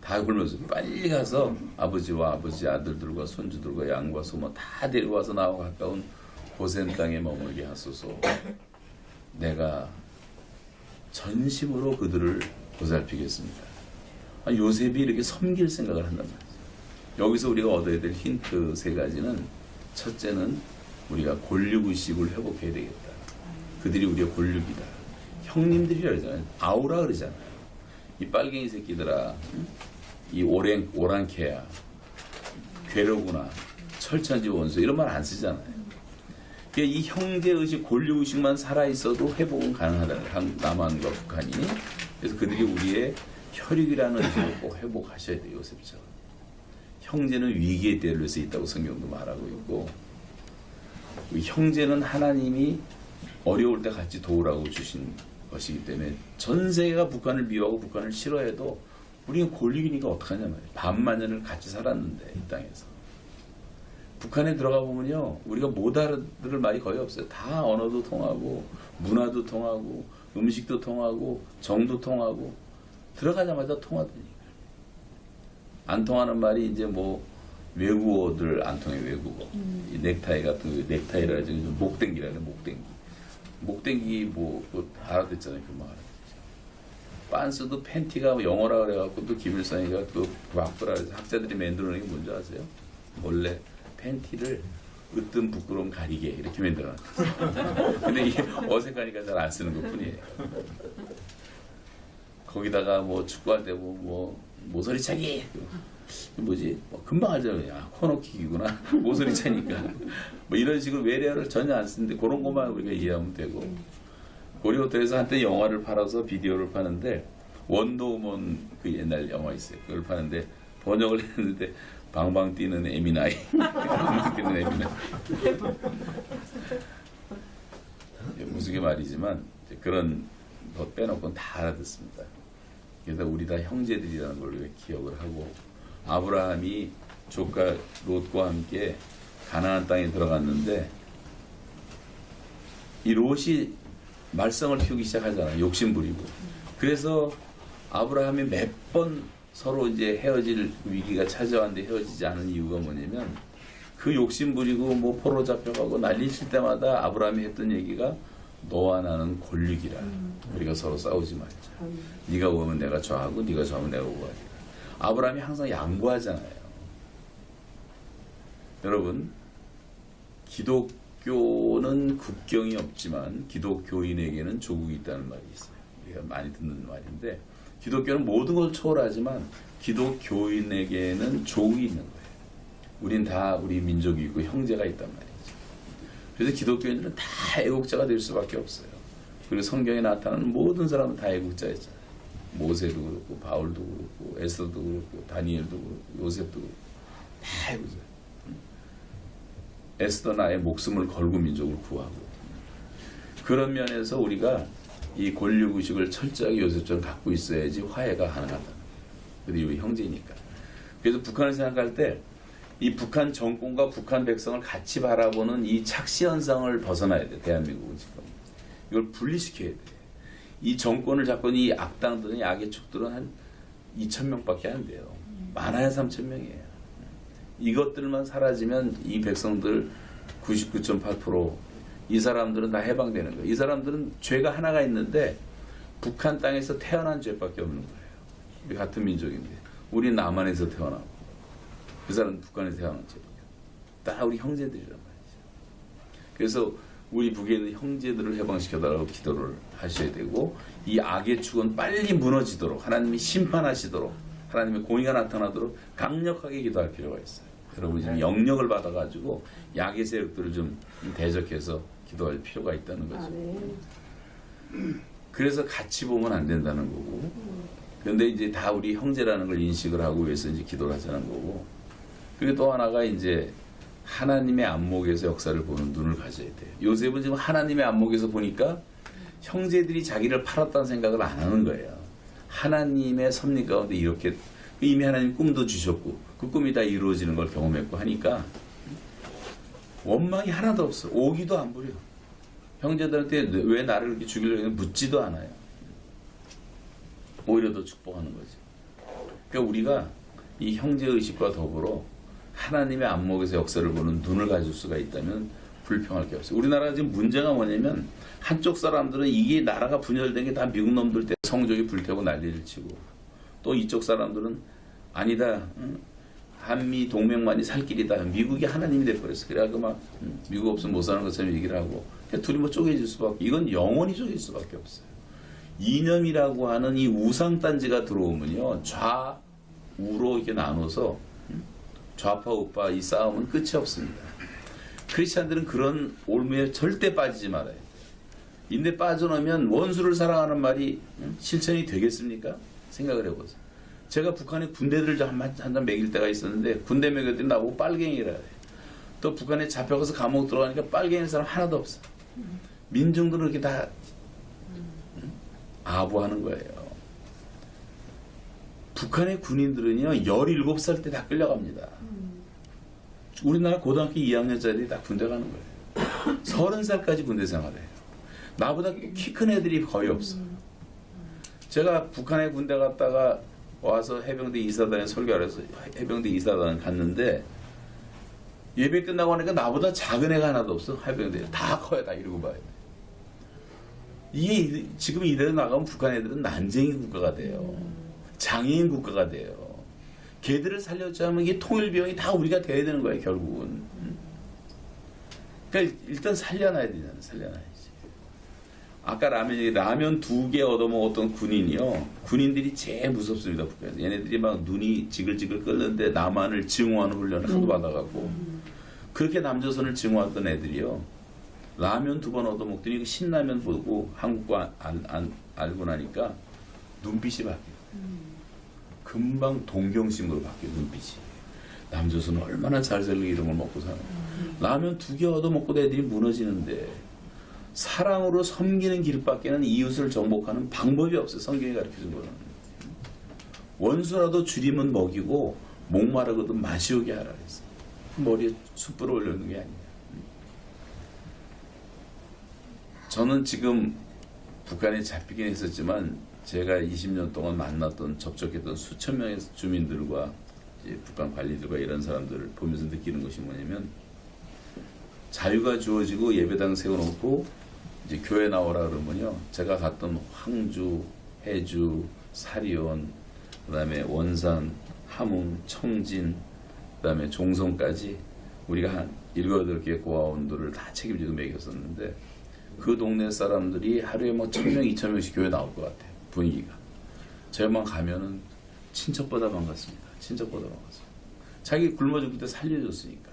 다 굶어서 빨리 가서 아버지와 아버지 아들들과 손주들과 양과 소모 다 데리고 와서 나와 가까운 고센 땅에 머물게 하소서. 내가 전심으로 그들을 보살피겠습니다. 요셉이 이렇게 섬길 생각을 한단 말이죠. 여기서 우리가 얻어야 될 힌트 세 가지는, 첫째는 우리가 권력의식을 회복해야 되겠다. 그들이 우리의 권력이다. 형님들이라 그러잖아요. 아우라 그러잖아요. 이 빨갱이 새끼들아, 이 오랑캐야, 괴로구나, 철천지 원수, 이런 말 안 쓰잖아요. 이 형제의식, 권력의식만 살아있어도 회복은 가능하다. 남한과 북한이. 그래서 그들이 우리의 혈육이라는 의식을 꼭 회복하셔야 돼요. 요셉처럼. 형제는 위기의 때를 수 있다고 성경도 말하고 있고, 형제는 하나님이 어려울 때 같이 도우라고 주신 것이기 때문에 전 세계가 북한을 미워하고 북한을 싫어해도 우리는 권력이니까 어떡하냐 말이에요. 반만년을 같이 살았는데 이 땅에서. 북한에 들어가 보면요, 우리가 못 알아들을 말이 거의 없어요. 다 언어도 통하고 문화도 통하고 음식도 통하고 정도 통하고 들어가자마자 통하더니 안 통하는 말이 이제 뭐 외국어들 안 통해. 외국어 이 넥타이 같은 거, 넥타이라 하지 목땡기라 그래. 목땡기 뭐 알아듣잖아요. 그 말. 빤스도 팬티가 영어라 그래갖고 또 김일성이가 또 바꾸라 그래서 학자들이 만들어낸 게 뭔지 아세요? 원래 팬티를 으뜸 부끄러움 가리게 이렇게 만들어놨어요. 근데 이게 어색하니까 잘 안 쓰는 것 뿐이에요. 거기다가 뭐 축구할 때 뭐 모서리 차기 뭐지? 금방 알잖아요. 야, 코너킥이구나. 모서리 차니까. 뭐 이런 식으로 외래어를 전혀 안 쓰는데 그런 것만 우리가 이해하면 되고. 고리호텔에서 한때 영화를 팔아서 비디오를 파는데 원더우먼 그 옛날 영화 있어요. 그걸 파는데 번역을 했는데 방방 뛰는 에미나이. 방방 뛰는 에미나이. 무식의 말이지만 그런 거 빼놓고는 다 알아듣습니다. 그래서 우리 다 형제들이라는 걸 우리가 기억을 하고, 아브라함이 조카 롯과 함께 가나안 땅에 들어갔는데 이 롯이 말썽을 피우기 시작하잖아요. 욕심 부리고. 그래서 아브라함이 몇 번 서로 이제 헤어질 위기가 찾아왔는데 헤어지지 않은 이유가 뭐냐면, 그 욕심 부리고 뭐 포로 잡혀가고 난리 칠 때마다 아브라함이 했던 얘기가 너와 나는 권력이라. 우리가 서로 싸우지 말자. 네가 오면 내가 저하고 네가 저하면 내가 오고 하리라. 아브라함이 항상 양보하잖아요. 여러분, 기독교는 국경이 없지만 기독교인에게는 조국이 있다는 말이 있어요. 우리가 많이 듣는 말인데, 기독교는 모든 걸 초월하지만 기독교인에게는 조국이 있는 거예요. 우린 다 우리 민족이 있고 형제가 있단 말이죠. 그래서 기독교인들은 다 애국자가 될 수밖에 없어요. 그리고 성경에 나타나는 모든 사람은 다 애국자였잖아요. 모세도 그렇고 바울도 그렇고 에스더도 그렇고 다니엘도 그렇고 요셉도 그렇고 다 애국자. 에스더 나의 목숨을 걸고 민족을 구하고. 그런 면에서 우리가 이 권력의식을 철저하게 요셉처럼 갖고 있어야지 화해가 가능하다. 그리고 우리 형제니까. 그래서 북한을 생각할 때 이 북한 정권과 북한 백성을 같이 바라보는 이 착시 현상을 벗어나야 돼. 대한민국은 지금 이걸 분리시켜야 돼. 이 정권을 잡고 있는 이 악당들은, 악의 축들은 한 2,000명밖에 안 돼요. 많아야 3,000명이에요. 이것들만 사라지면 이 백성들 99.8% 이 사람들은 다 해방되는 거예요. 이 사람들은 죄가 하나가 있는데 북한 땅에서 태어난 죄밖에 없는 거예요. 우리 같은 민족인데 우리 남한에서 태어나고 그 사람은 북한에서 태어난 죄예요. 다 우리 형제들이란 말이죠. 그래서 우리 북에 있는 형제들을 해방시켜달라고 기도를 하셔야 되고, 이 악의 축은 빨리 무너지도록 하나님이 심판하시도록 하나님의 공의가 나타나도록 강력하게 기도할 필요가 있어요. 여러분 지금 영역을 받아가지고 약의 세력들을 좀 대적해서 기도할 필요가 있다는 거죠. 그래서 같이 보면 안 된다는 거고, 그런데 이제 다 우리 형제라는 걸 인식을 하고 위해서 이제 기도를 하자는 거고, 그리고 또 하나가 이제 하나님의 안목에서 역사를 보는 눈을 가져야 돼요. 요셉은 지금 하나님의 안목에서 보니까 형제들이 자기를 팔았다는 생각을 안 하는 거예요. 하나님의 섭리 가운데 이렇게 이미 하나님 꿈도 주셨고 그 꿈이 다 이루어지는 걸 경험했고 하니까 원망이 하나도 없어. 오기도 안 부려. 형제들한테 왜 나를 이렇게 죽이려고 했는지 묻지도 않아요. 오히려 더 축복하는 거지. 그러니까 우리가 이 형제의식과 더불어 하나님의 안목에서 역사를 보는 눈을 가질 수가 있다면 불평할 게 없어요. 우리나라가 지금 문제가 뭐냐면 한쪽 사람들은 이게 나라가 분열된 게 다 미국 놈들 때 성적이 불태우고 난리를 치고, 또 이쪽 사람들은 아니다, 한미 동맹만이 살 길이다, 미국이 하나님이 돼버렸어. 그래갖고 막 미국 없으면 못 사는 것처럼 얘기를 하고, 그러니까 둘이 뭐 쪼개질 수밖에, 이건 영원히 쪼개질 수밖에 없어요. 이념이라고 하는 이 우상단지가 들어오면요, 좌우로 이렇게 나눠서 좌파 우파 이 싸움은 끝이 없습니다. 크리스찬들은 그런 올무에 절대 빠지지 말아요. 인데 빠져나오면 원수를 사랑하는 말이 실천이 되겠습니까? 생각을 해보세요. 제가 북한의 군대들을 한잔 먹일 때가 있었는데, 군대 먹였더니 나보고 빨갱이라 해요. 또 북한에 잡혀가서 감옥 들어가니까 빨갱이 사람 하나도 없어. 민중들은 이렇게 다 아부하는 거예요. 북한의 군인들은요, 17살 때 다 끌려갑니다. 우리나라 고등학교 2학년짜리 다 군대 가는 거예요. 30살까지 군대 생활해요. 나보다 키 큰 애들이 거의 없어. 제가 북한에 군대 갔다가 와서 해병대 이사단에 설교를 해서 해병대 이사단 갔는데, 예배 끝나고 하니까 나보다 작은 애가 하나도 없어. 해병대 다 커요. 다 이러고 봐요. 이게 지금 이대로 나가면 북한 애들은 난쟁이 국가가 돼요. 장애인 국가가 돼요. 걔들을 살려주자면 이게 통일 비용이 다 우리가 돼야 되는 거예요, 결국은. 그러니까 일단 살려놔야 되잖아. 살려놔야지. 아까 라면 2개 얻어먹었던 군인이요, 군인들이 제일 무섭습니다, 북한에서. 얘네들이 막 눈이 지글지글 끓는데 남한을 증오하는 훈련을 하도 받아갖고, 그렇게 남조선을 증오했던 애들이요, 라면 2번 얻어먹더니 그 신라면 보고 한국과 알고 나니까 눈빛이 바뀌어요. 금방 동경심으로 바뀌어요, 눈빛이. 남조선은 얼마나 잘 살고 이런 걸 먹고 사는. 라면 2개 얻어먹고도 애들이 무너지는데, 사랑으로 섬기는 길밖에는 이웃을 정복하는 방법이 없어요. 성경이 가르쳐준 거는. 원수라도 줄이면 먹이고 목마르거든 마시오게 하라 그랬어요. 머리에 숯불을 올려놓는 게 아니에요. 저는 지금 북한에 잡히긴 했었지만, 제가 20년 동안 만났던, 접촉했던 수천 명의 주민들과 이제 북한 관리들과 이런 사람들을 보면서 느끼는 것이 뭐냐면, 자유가 주어지고 예배당 세워놓고 이제 교회 나오라 그러면요, 제가 갔던 황주, 해주, 사리온, 그다음에 원산, 함흥, 청진, 그다음에 종성까지 우리가 한 7, 8개 고아원들을 다 책임지고 먹였었는데, 그 동네 사람들이 하루에 뭐 1000명, 2000명씩 교회 나올 것 같아요, 분위기가. 저만 가면은 친척보다 반갑습니다. 친척보다 반갑습니다. 자기 굶어 죽을 때 살려줬으니까.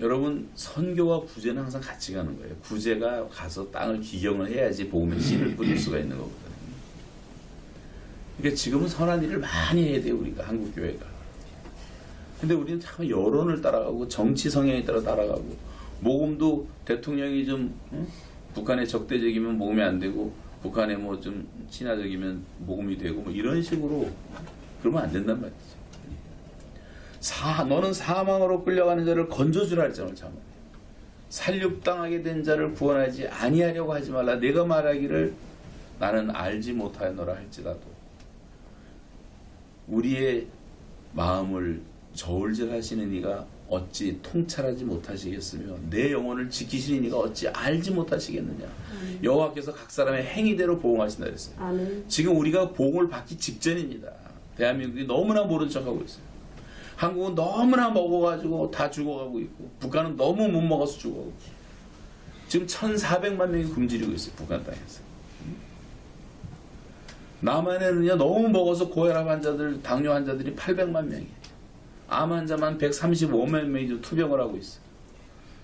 여러분, 선교와 구제는 항상 같이 가는 거예요. 구제가 가서 땅을 기경을 해야지 복음의 씨를 뿌릴 수가 있는 거거든요. 그러니까 지금은 선한 일을 많이 해야 돼요, 우리가, 한국 교회가. 근데 우리는 참 여론을 따라가고 정치 성향에 따라 따라가고, 모금도 대통령이 좀 북한에 적대적이면 모금이 안 되고, 북한에 뭐 좀 친화적이면 모금이 되고, 뭐 이런 식으로 그러면 안 된단 말이죠. 너는 사망으로 끌려가는 자를 건져주라 할지는 참. 살육당하게 된 자를 구원하지 아니하려고 하지 말라. 내가 말하기를 나는 알지 못하노라 할지라도. 우리의 마음을 저울질하시는 이가 어찌 통찰하지 못하시겠으며, 내 영혼을 지키시는 이가 어찌 알지 못하시겠느냐. 여호와께서 각 사람의 행위대로 보응하신다 그랬어요. 아멘. 지금 우리가 보응을 받기 직전입니다. 대한민국이 너무나 모른 척하고 있어요. 한국은 너무나 먹어가지고 다 죽어가고 있고, 북한은 너무 못 먹어서 죽어가고, 지금 1400만 명이 굶주리고 있어요, 북한 땅에서. 남한에는요, 너무 먹어서 고혈압 환자들, 당뇨 환자들이 800만 명이에요. 암 환자만 135만 명이 투병을 하고 있어요.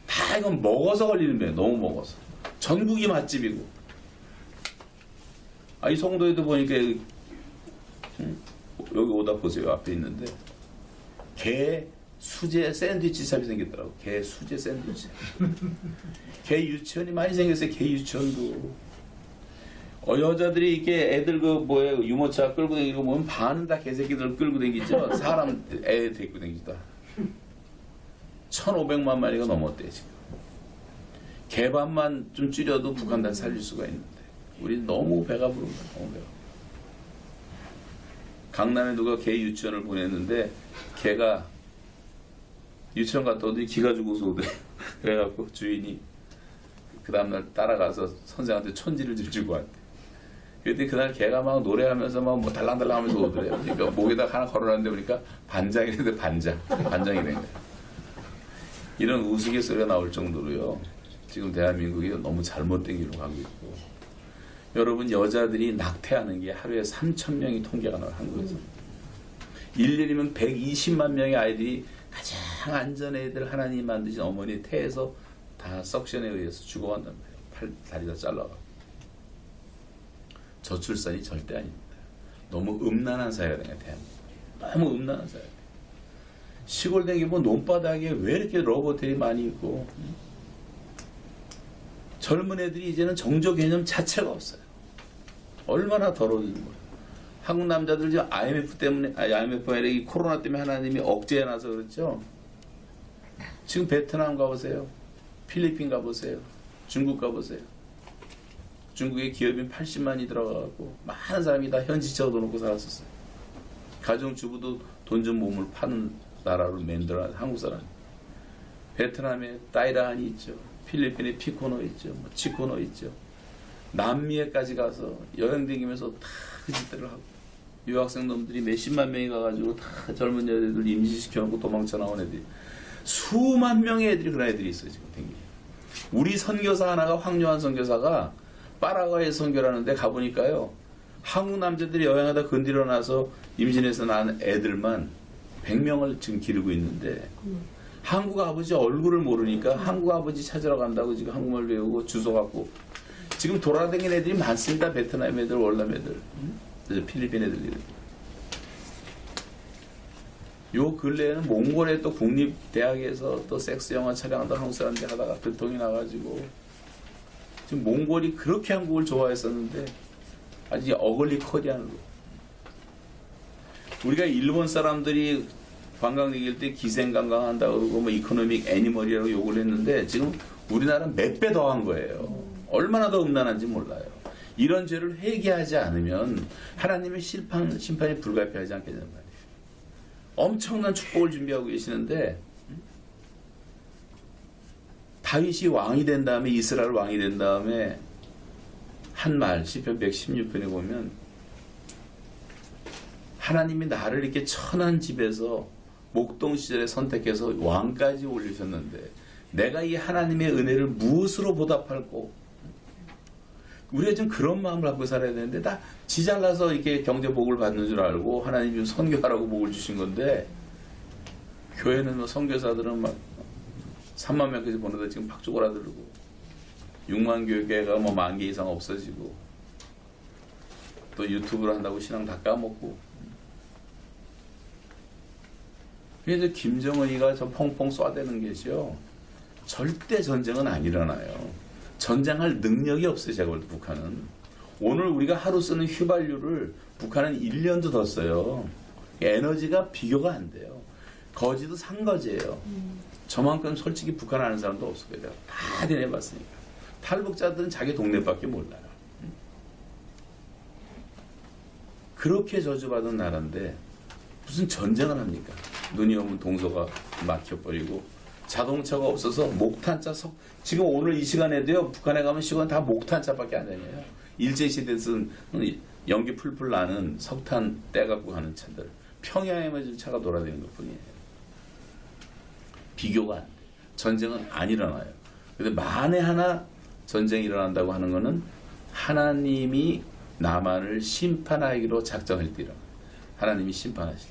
다 이건 먹어서 걸리는 거예요, 너무 먹어서. 전국이 맛집이고. 이 송도에도 보니까 여기 오다 보세요, 앞에 있는데 게 수제 샌드위치 샵이 생겼더라고. 게 수제 샌드위치. 게 유치원이 많이 생겼어요. 게 유치원도. 여자들이 이렇게 애들 유모차 끌고 다니고 보면 반은 다 개새끼들 끌고 다니죠. 사람 애 데리고 다니다. 1500만 마리가 넘었대 지금. 개밥만 좀 줄여도 북한 다 살릴 수가 있는데, 우리 너무 배가 부른 거야. 너무 배가. 강남에 누가 개 유치원을 보냈는데 개가 유치원 갔다 오더니 기가 죽어서 오더래. 그래갖고 주인이 그 다음날 따라가서 선생한테 촌지를 좀 주고 왔대. 그랬더니 그날 개가 막 노래하면서 막 뭐 달랑달랑 하면서 오더래요. 그러니까 목에다 하나 걸어놨는데 보니까 반장이랬는데 반장이 된 거야. 이런 우스갯소리가 나올 정도로요. 지금 대한민국이 너무 잘못된 길로 가고 있고, 여러분 여자들이 낙태하는 게 하루에 3,000명이 통계가 나와요. 한국에서. 일일이면 120만 명의 아이들이 가장 안전한 애들 하나님이 만드신 어머니 태에서 다 석션에 의해서 죽어간단 말이에요. 다리 다 잘라가고. 저출산이 절대 아닙니다. 너무 음란한 사회가 되냐, 대한민국. 너무 음란한 사회. 시골 댕기면 논바닥에 왜 이렇게 로봇들이 많이 있고, 젊은 애들이 이제는 정조 개념 자체가 없어요. 얼마나 더러워진 거예요. 한국 남자들 지금 IMF 때문에, IMF가 아니라 이 코로나 때문에 하나님이 억제해놔서 그렇죠. 지금 베트남 가보세요. 필리핀 가보세요. 중국 가보세요. 중국의 기업인 80만이 들어가고 많은 사람이 다 현지차 얻어놓고 살았었어요. 가정주부도 돈 좀 몸을 파는 나라로 만들어 한국 사람. 베트남에 따이라한이 있죠. 필리핀에 피코노 있죠. 뭐 치코노 있죠. 남미에까지 가서 여행 다니면서 다 그 짓들을 하고, 유학생 놈들이 몇십만 명이 가가지고 다 젊은 여자들 임신시켜놓고 도망쳐 나온 애들이 수만 명의 애들이 그런 애들이 있어요. 지금 댕기. 우리 선교사 하나가 황요한 선교사가 파라과이 선교를 하는데 가보니까요, 한국 남자들이 여행하다 건드려 나서 임신해서 낳은 애들만 100명을 지금 기르고 있는데, 한국 아버지 얼굴을 모르니까 한국 아버지 찾으러 간다고 지금 한국말 배우고 주소 갖고 지금 돌아다니는 애들이 많습니다. 베트남 애들, 월남 애들, 필리핀 애들. 요 근래에는 몽골의 또 국립대학에서 또 섹스 영화 촬영한다 한국 사람들이 하다가 들통이 나가지고 지금 몽골이 그렇게 한국을 좋아했었는데 아주 어글리 코리안으로. 우리가 일본 사람들이 관광 얘기할 때 기생관광 한다고 그러고 뭐 이코노믹 애니멀이라고 욕을 했는데 지금 우리나라는 몇 배 더 한 거예요. 얼마나 더 음란한지 몰라요. 이런 죄를 회개하지 않으면 하나님의 심판이 불가피하지 않게 되는 말이에요. 엄청난 축복을 준비하고 계시는데, 다윗이 왕이 된 다음에, 이스라엘 왕이 된 다음에 한 말, 시편 116편에 보면 하나님이 나를 이렇게 천한 집에서 목동 시절에 선택해서 왕까지 올리셨는데 내가 이 하나님의 은혜를 무엇으로 보답할꼬? 우리가 좀 그런 마음을 갖고 살아야 되는데, 다 지 잘나서 이렇게 경제 복을 받는 줄 알고 하나님이 선교하라고 복을 주신 건데, 교회는 뭐 선교사들은 막 3만 명까지 보내다 지금 팍 쪼그라들고 6만 교회가 뭐 10,000개 이상 없어지고 또 유튜브를 한다고 신앙 다 까먹고. 그래서 김정은이가 저 펑펑 쏴대는 게죠. 절대 전쟁은 안 일어나요. 전쟁할 능력이 없어요. 제가 볼 때 북한은. 오늘 우리가 하루 쓰는 휘발유를 북한은 1년도 더 써요. 에너지가 비교가 안 돼요. 거지도 산거지예요. 저만큼 솔직히 북한 아는 사람도 없을 거예요. 다 대내봤으니까. 탈북자들은 자기 동네밖에 몰라요. 그렇게 저주받은 나라인데 무슨 전쟁을 합니까? 눈이 오면 동서가 막혀버리고 자동차가 없어서 목탄차 지금 오늘 이 시간에도요, 북한에 가면 시간 다 목탄차밖에 안 다녀요. 일제시대 쓴 연기 풀풀 나는 석탄 떼갖고 가는 차들, 평양에만 지금 차가 돌아다니는 것 뿐이에요. 비교가 안 돼. 전쟁은 안 일어나요. 근데 만에 하나 전쟁이 일어난다고 하는 거는 하나님이 남한을 심판하기로 작정할 때 일어나요. 하나님이 심판하실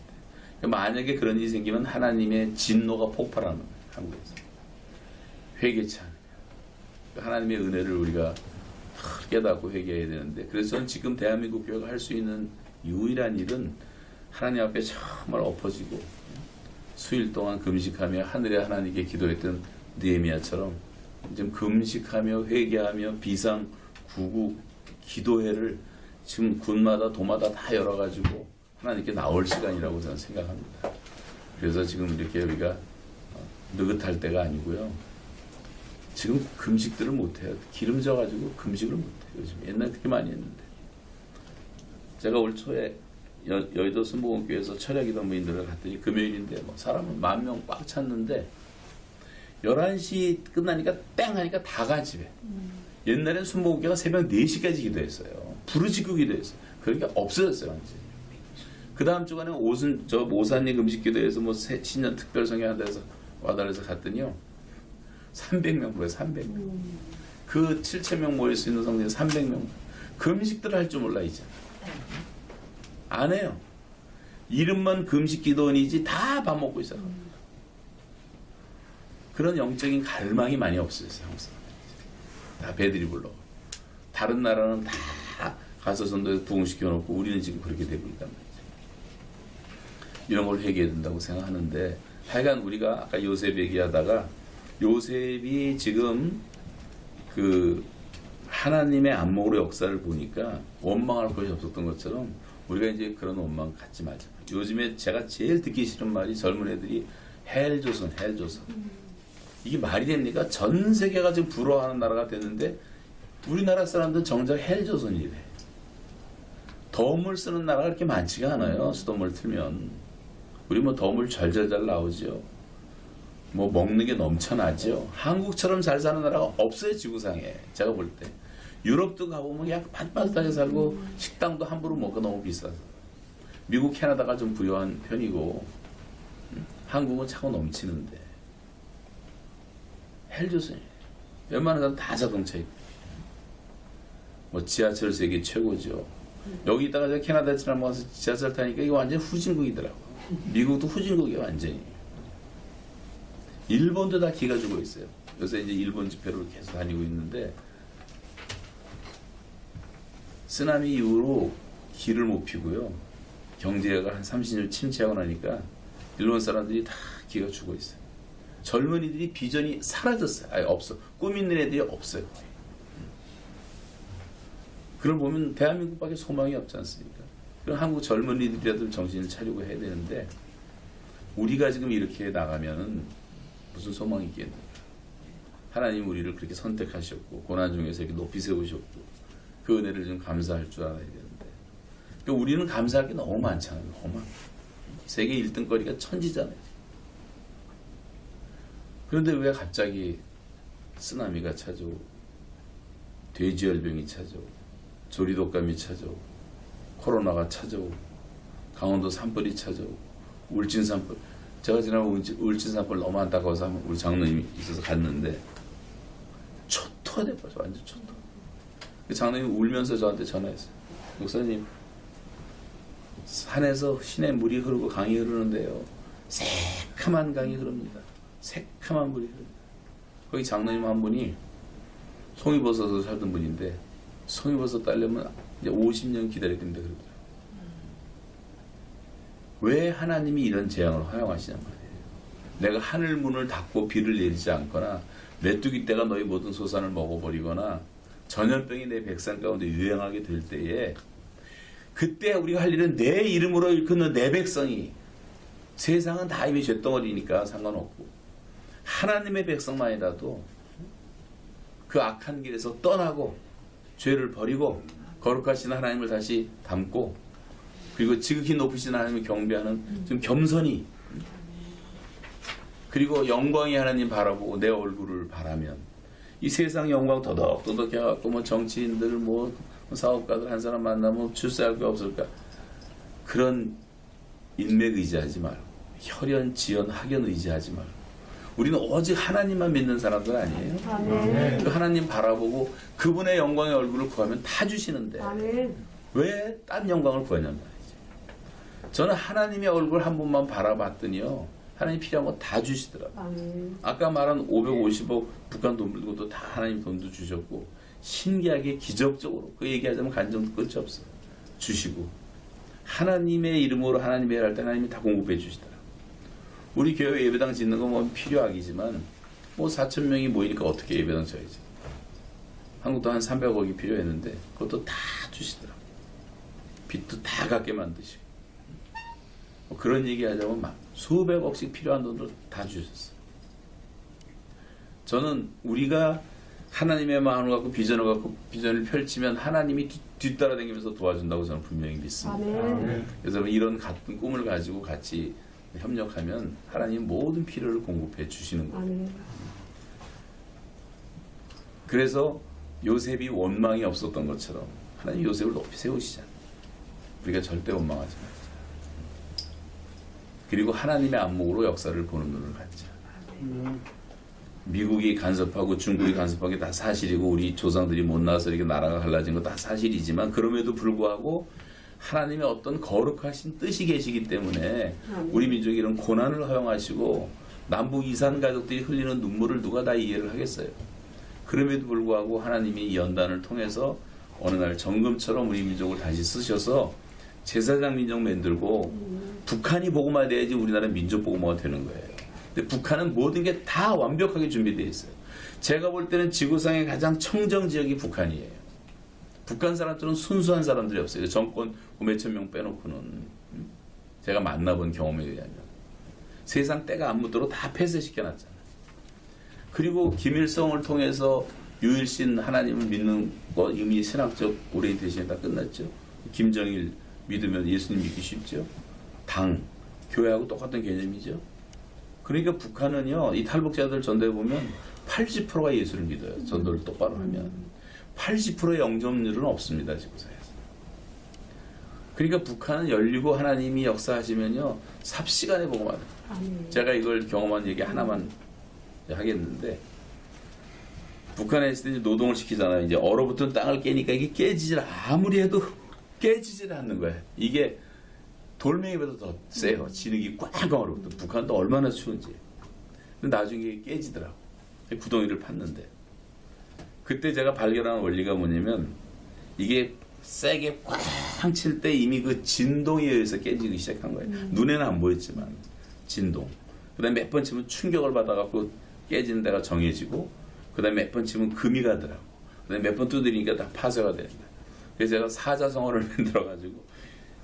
때. 만약에 그런 일이 생기면 하나님의 진노가 폭발하는 거예요. 한국에서. 회개치 않으면. 하나님의 은혜를 우리가 깨닫고 회개해야 되는데, 그래서 저는 지금 대한민국 교회가 할 수 있는 유일한 일은 하나님 앞에 정말 엎어지고 수일 동안 금식하며 하늘의 하나님께 기도했던 느헤미야처럼 좀 금식하며 회개하며 비상 구국 기도회를 지금 군마다 도마다 다 열어가지고 하나님께 나올 시간이라고 저는 생각합니다. 그래서 지금 이렇게 우리가 느긋할 때가 아니고요. 지금 금식들을 못해요. 기름져가지고 금식을 못해요. 요즘 옛날에 그렇게 많이 했는데. 제가 올 초에 여의도 순복음교회에서 철야기도 모임들을 갔더니 금요일인데 뭐 사람은 10,000명 꽉 찼는데 11시 끝나니까 땡 하니까 다 가 집에. 옛날엔 순복음교회가 새벽 4시까지 기도했어요. 부르짖고 기도했어요. 그러니까 없어졌어요 완전히. 그 다음 주간에 모사님 음식기도에서 뭐 신년 특별 성경한다 해서 와달라서 갔더니요 300명 모여요. 300명. 그 7,000명 모일 수 있는 성전에 300명. 금식들을 할 줄 몰라 이제. 안 해요. 이름만 금식기도원이지 다 밥 먹고 있어요. 그런 영적인 갈망이 많이 없어졌어요. 항상. 다 배들이 불러. 다른 나라는 다 가서 전도해서 부흥시켜놓고 우리는 지금 그렇게 되고 있단 말이죠. 이런 걸 회개해야 된다고 생각하는데 하여간 우리가 아까 요셉 얘기하다가 요셉이 지금 그 하나님의 안목으로 역사를 보니까 원망할 것이 없었던 것처럼 우리가 이제 그런 원망 갖지 말자. 요즘에 제가 제일 듣기 싫은 말이 젊은 애들이 헬조선. 이게 말이 됩니까? 전 세계가 지금 부러워하는 나라가 됐는데 우리나라 사람들은 정작 헬조선이래. 덤을 쓰는 나라가 그렇게 많지가 않아요. 수돗물 틀면. 우리 뭐 덤을 잘잘잘 나오죠. 뭐 먹는 게 넘쳐나죠. 한국처럼 잘 사는 나라가 없어요. 지구상에. 제가 볼 때. 유럽도 가보면 약간 반반하게 살고 식당도 함부로 먹고 너무 비싸서. 미국, 캐나다가 좀 부유한 편이고 한국은 차고 넘치는데 헬조선이에요. 웬만한 사람 다 자동차 있고 뭐 지하철 세계 최고죠. 여기 있다가 제가 캐나다 지나가서 지하철 타니까 이거 완전 후진국이더라고. 미국도 후진국이에요 완전히. 일본도 다 기가 주고 있어요. 요새 이제 일본 집회를 계속 다니고 있는데 쓰나미 이후로 길을 못 피고요. 경제가 한 30년 침체하고 나니까 일본 사람들이 다 기가 죽어 있어요. 젊은이들이 비전이 사라졌어요. 아예 없어. 꿈 있는 애들이 없어요. 그걸 보면 대한민국밖에 소망이 없지 않습니까? 그럼 한국 젊은이들이라도 정신을 차리고 해야 되는데 우리가 지금 이렇게 나가면은 무슨 소망이 있겠는가. 하나님 우리를 그렇게 선택하셨고 고난 중에서 이렇게 높이 세우셨고 그 은혜를 좀 감사할 줄 알아야 되는데 그러니까 우리는 감사할 게 너무 많잖아요. 너무 세계 1등거리가 천지잖아요. 그런데 왜 갑자기 쓰나미가 찾아오고 돼지열병이 찾아오고 조리독감이 찾아오고 코로나가 찾아오고 강원도 산불이 찾아오고 울진 산불. 제가 지난번 울진 산불 너무 안타까워서 우리 장로님이 있어서 갔는데 초토화 돼버려. 완전 초토. 장로님이 울면서 저한테 전화했어요. 목사님 산에서 시내 물이 흐르고 강이 흐르는데요. 새카만 강이 흐릅니다. 새카만 물이 흐릅니다. 거기 장로님 한 분이 송이버섯으로 살던 분인데 송이버섯 따려면 이제 50년 기다려야 된다 그러더라고요. 왜 하나님이 이런 재앙을 허용하시냔 말이에요. 내가 하늘 문을 닫고 비를 내리지 않거나 메뚜기 떼가 너희 모든 소산을 먹어버리거나 전염병이 내 백성 가운데 유행하게 될 때에 그때 우리가 할 일은 내 이름으로 일컫는 내 백성이 세상은 다 이미 쇳덩어리니까 상관없고 하나님의 백성만이라도 그 악한 길에서 떠나고 죄를 버리고 거룩하신 하나님을 다시 담고 그리고 지극히 높으신 하나님을 경배하는 좀 겸손히 그리고 영광의 하나님 바라보고 내 얼굴을 바라면 이 세상 영광 더덕더덕 해갖고 뭐 정치인들 뭐 사업가들 한 사람 만나면 출세할 게 없을까 그런 인맥 의지하지 말고 혈연, 지연, 학연 의지하지 말고 우리는 오직 하나님만 믿는 사람들 아니에요? 아멘. 그 하나님 바라보고 그분의 영광의 얼굴을 구하면 다 주시는데 아멘. 왜 딴 영광을 구하냔 말이지. 저는 하나님의 얼굴 한 번만 바라봤더니요. 하나님 필요한 거 다 주시더라고요. 아멘. 아까 말한 550억 북한 돈 물고도 다 하나님 돈도 주셨고 신기하게 기적적으로 그 얘기하자면 간정도 끝이 없어요. 주시고 하나님의 이름으로 하나님의 일할 때 하나님이 다 공급해 주시더라고요. 우리 교회 예배당 짓는 건 뭐 필요하기지만 뭐 4,000명이 모이니까 어떻게 예배당 쳐야지. 한국도 한 300억이 필요했는데 그것도 다 주시더라고요. 빚도 다 갚게 만드시고 뭐 그런 얘기 하자면 막 수백억씩 필요한 돈도 다 주셨어요. 저는 우리가 하나님의 마음을 갖고 비전을 펼치면 하나님이 뒤따라 다니면서 도와준다고 저는 분명히 믿습니다. 아멘. 그래서 이런 같은 꿈을 가지고 같이 협력하면 하나님 모든 필요를 공급해 주시는 거예요. 아멘. 그래서 요셉이 원망이 없었던 것처럼 하나님 요셉을 높이 세우시잖아요. 우리가 절대 원망하지 말자. 그리고 하나님의 안목으로 역사를 보는 눈을 갖자. 미국이 간섭하고 중국이 간섭한 게 다 사실이고 우리 조상들이 못 나와서 이렇게 나라가 갈라진 거 다 사실이지만 그럼에도 불구하고 하나님의 어떤 거룩하신 뜻이 계시기 때문에 우리 민족이 이런 고난을 허용하시고 남북 이산 가족들이 흘리는 눈물을 누가 다 이해를 하겠어요. 그럼에도 불구하고 하나님이 이 연단을 통해서 어느 날 정금처럼 우리 민족을 다시 쓰셔서 제사장 민족 만들고 북한이 복음화 돼야지 우리나라 민족 복음화가 되는 거예요. 근데 북한은 모든 게 다 완벽하게 준비되어 있어요. 제가 볼 때는 지구상의 가장 청정 지역이 북한이에요. 북한 사람들은 순수한 사람들이 없어요. 정권 몇천 명 빼놓고는 제가 만나본 경험에 의하면 세상 때가 안 묻도록 다 폐쇄시켜놨잖아요. 그리고 김일성을 통해서 유일신 하나님을 믿는 거 이미 신학적 오리엔테이션이 다 끝났죠. 김정일 믿으면 예수님 믿기 쉽죠. 당, 교회하고 똑같은 개념이죠. 그러니까 북한은요, 이 탈북자들 전도해 보면 80%가 예수를 믿어요. 전도를 똑바로 하면. 80%의 영접률은 없습니다, 지구상에서. 그러니까 북한은 열리고 하나님이 역사하시면요, 삽시간에 복음화돼요. 제가 이걸 경험한 얘기 하나만 하겠는데, 북한에 있을 때 노동을 시키잖아요. 이제 얼어붙은 땅을 깨니까 이게 깨지질, 아무리 해도 깨지질 않는 거예요. 이게 돌멩이보다 더 세요. 진흙이 꽉 얼어붙어. 북한도 얼마나 추운지. 근데 나중에 깨지더라고. 구덩이를 팠는데. 그때 제가 발견한 원리가 뭐냐면 이게 세게 꽉 칠 때 이미 그 진동에 의해서 깨지기 시작한 거예요. 눈에는 안 보였지만 진동. 그 다음에 몇 번 치면 충격을 받아갖고 깨지는 데가 정해지고 그 다음에 몇 번 치면 금이 가더라고. 그 다음에 몇 번 두드리니까 다 파쇄가 된다. 그래서 제가 사자성어를 만들어가지고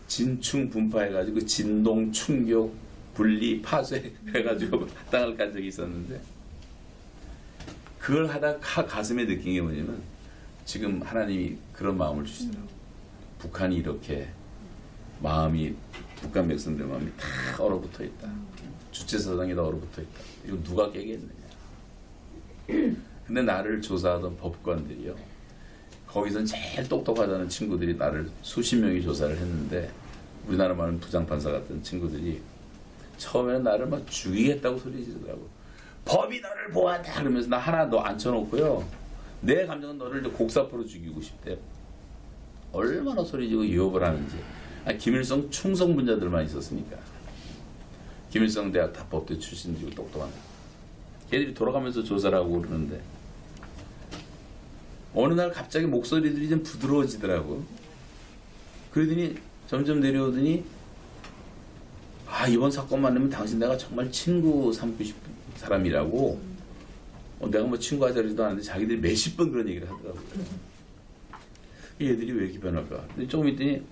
진충 분파해가지고 진동, 충격, 분리, 파쇄 해가지고 땅을 깐 적이 있었는데 그걸 하다 가슴에 느낀 게 뭐냐면 지금 하나님이 그런 마음을 주시더라고요. 북한이 이렇게 마음이 북한 백성들 마음이 다 얼어붙어 있다. 주체사상이 다 얼어붙어 있다. 이거 누가 깨겠느냐. 근데 나를 조사하던 법관들이요. 거기선 제일 똑똑하다는 친구들이 나를 수십 명이 조사를 했는데 우리나라 많은 부장판사 같은 친구들이 처음에는 나를 막 죽이겠다고 소리 지르더라고. 법이 너를 보호한다 그러면서 나 하나 너 앉혀놓고요. 내 감정은 너를 곡사포로 죽이고 싶대. 얼마나 소리 지르고 유혹을 하는지. 김일성 충성 분자들만 있었으니까. 김일성 대학 다 법대 출신들이고 똑똑한. 걔들이 돌아가면서 조사를 하고 그러는데 어느 날 갑자기 목소리들이 좀 부드러워지더라고. 그러더니 점점 내려오더니 이번 사건만 하면 당신 내가 정말 친구 삼고 싶은 사람이라고 내가 뭐 친구 하자리도 않는데 자기들이 몇십 번 그런 얘기를 하더라고요. 얘들이 왜 이렇게 변할까? 근데 조금 있더니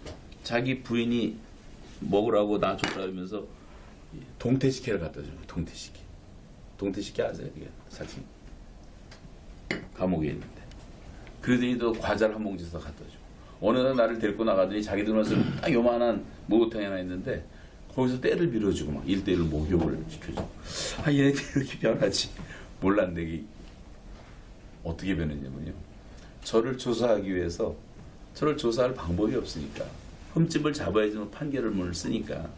자기 부인이 먹으라고 나 줬다 그러면서 동태식혜를 갖다 줘요. 동태식혜. 동태식혜 아세요? 이게 사실 감옥에 있는데. 그러더니 또 과자를 한 봉지 더 갖다 줘. 어느 날 나를 데리고 나가더니 자기들 와서 딱 요만한 목욕탕이 하나 있는데 거기서 때를 빌어주고 막 1대1로 목욕을 시켜줘. 얘네들이 이렇게 변하지. 몰랐는데 이게 어떻게 변했냐면요. 저를 조사하기 위해서 저를 조사할 방법이 없으니까 흠집을 잡아야지 판결문을 쓰니까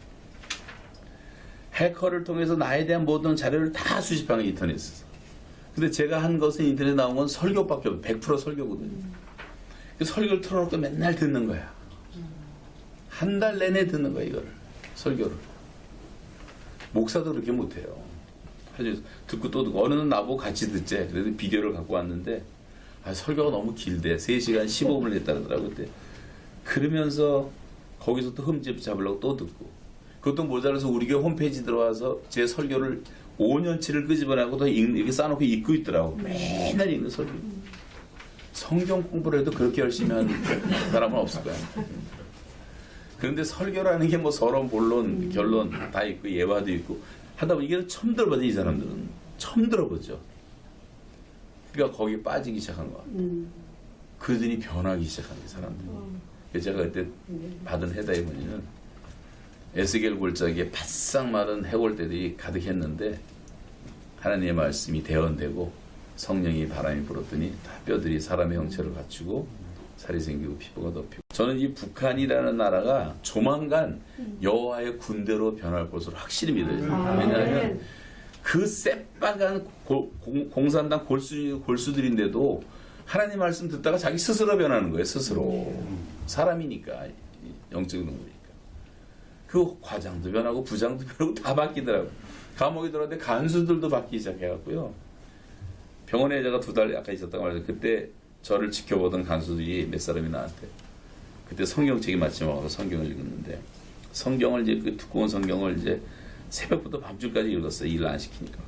해커를 통해서 나에 대한 모든 자료를 다 수집한 게 인터넷에서. 근데 제가 한 것은 인터넷에 나온 건 설교밖에 없어요. 100% 설교거든요. 그 설교를 틀어놓고 맨날 듣는 거야. 한 달 내내 듣는 거야, 이거를. 설교를. 목사도 그렇게 못해요. 듣고 또 듣고. 어느 날 나보고 같이 듣재. 그래서 비디오를 갖고 왔는데, 설교가 너무 길대. 3시간 15분을 냈다 그러더라고요, 그때. 그러면서 거기서 또 흠집 잡으려고 또 듣고. 그것도 모자라서 우리 교회 홈페이지 들어와서 제 설교를 5년치를 끄집어내고 또 이렇게 쌓아놓고 읽고 있더라고. 맨날 읽는 설교. 성경 공부를 해도 그렇게 열심히 하는 사람은 없을 거야. 그런데 설교라는 게 뭐 서론, 본론, 결론 다 있고 예화도 있고 하다 보니 이게 처음 들어보죠. 이 사람들은. 처음 들어보죠. 그러니까 거기에 빠지기 시작한 거야. 그들이 변하기 시작한 거야, 사람들이. 그래서 제가 그때 받은 해다이머니는 에스겔 골짜기에 바싹 마른 해골대들이 가득했는데 하나님의 말씀이 대언되고 성령이 바람이 불었더니 다 뼈들이 사람의 형체를 갖추고 살이 생기고 피부가 덮이고. 저는 이 북한이라는 나라가 조만간 여호와의 군대로 변할 것으로 확실히 믿어요. 왜냐하면 그 새빨간 공산당 골수들인데도 하나님 말씀 듣다가 자기 스스로 변하는 거예요. 스스로. 사람이니까, 영적인 동물이니까. 그 과장도 변하고 부장도 변하고 다 바뀌더라고요. 감옥에 들어갔는데 간수들도 바뀌기 시작해갖고요. 병원에 제가 2달 아까 있었다고 말했는데 그때 저를 지켜보던 간수들이 몇 사람이 나한테 그때 성경책이 마침 와서 성경을 읽었는데 성경을 이제 그 두꺼운 성경을 이제 새벽부터 밤중까지 읽었어요. 일 안 시키니까.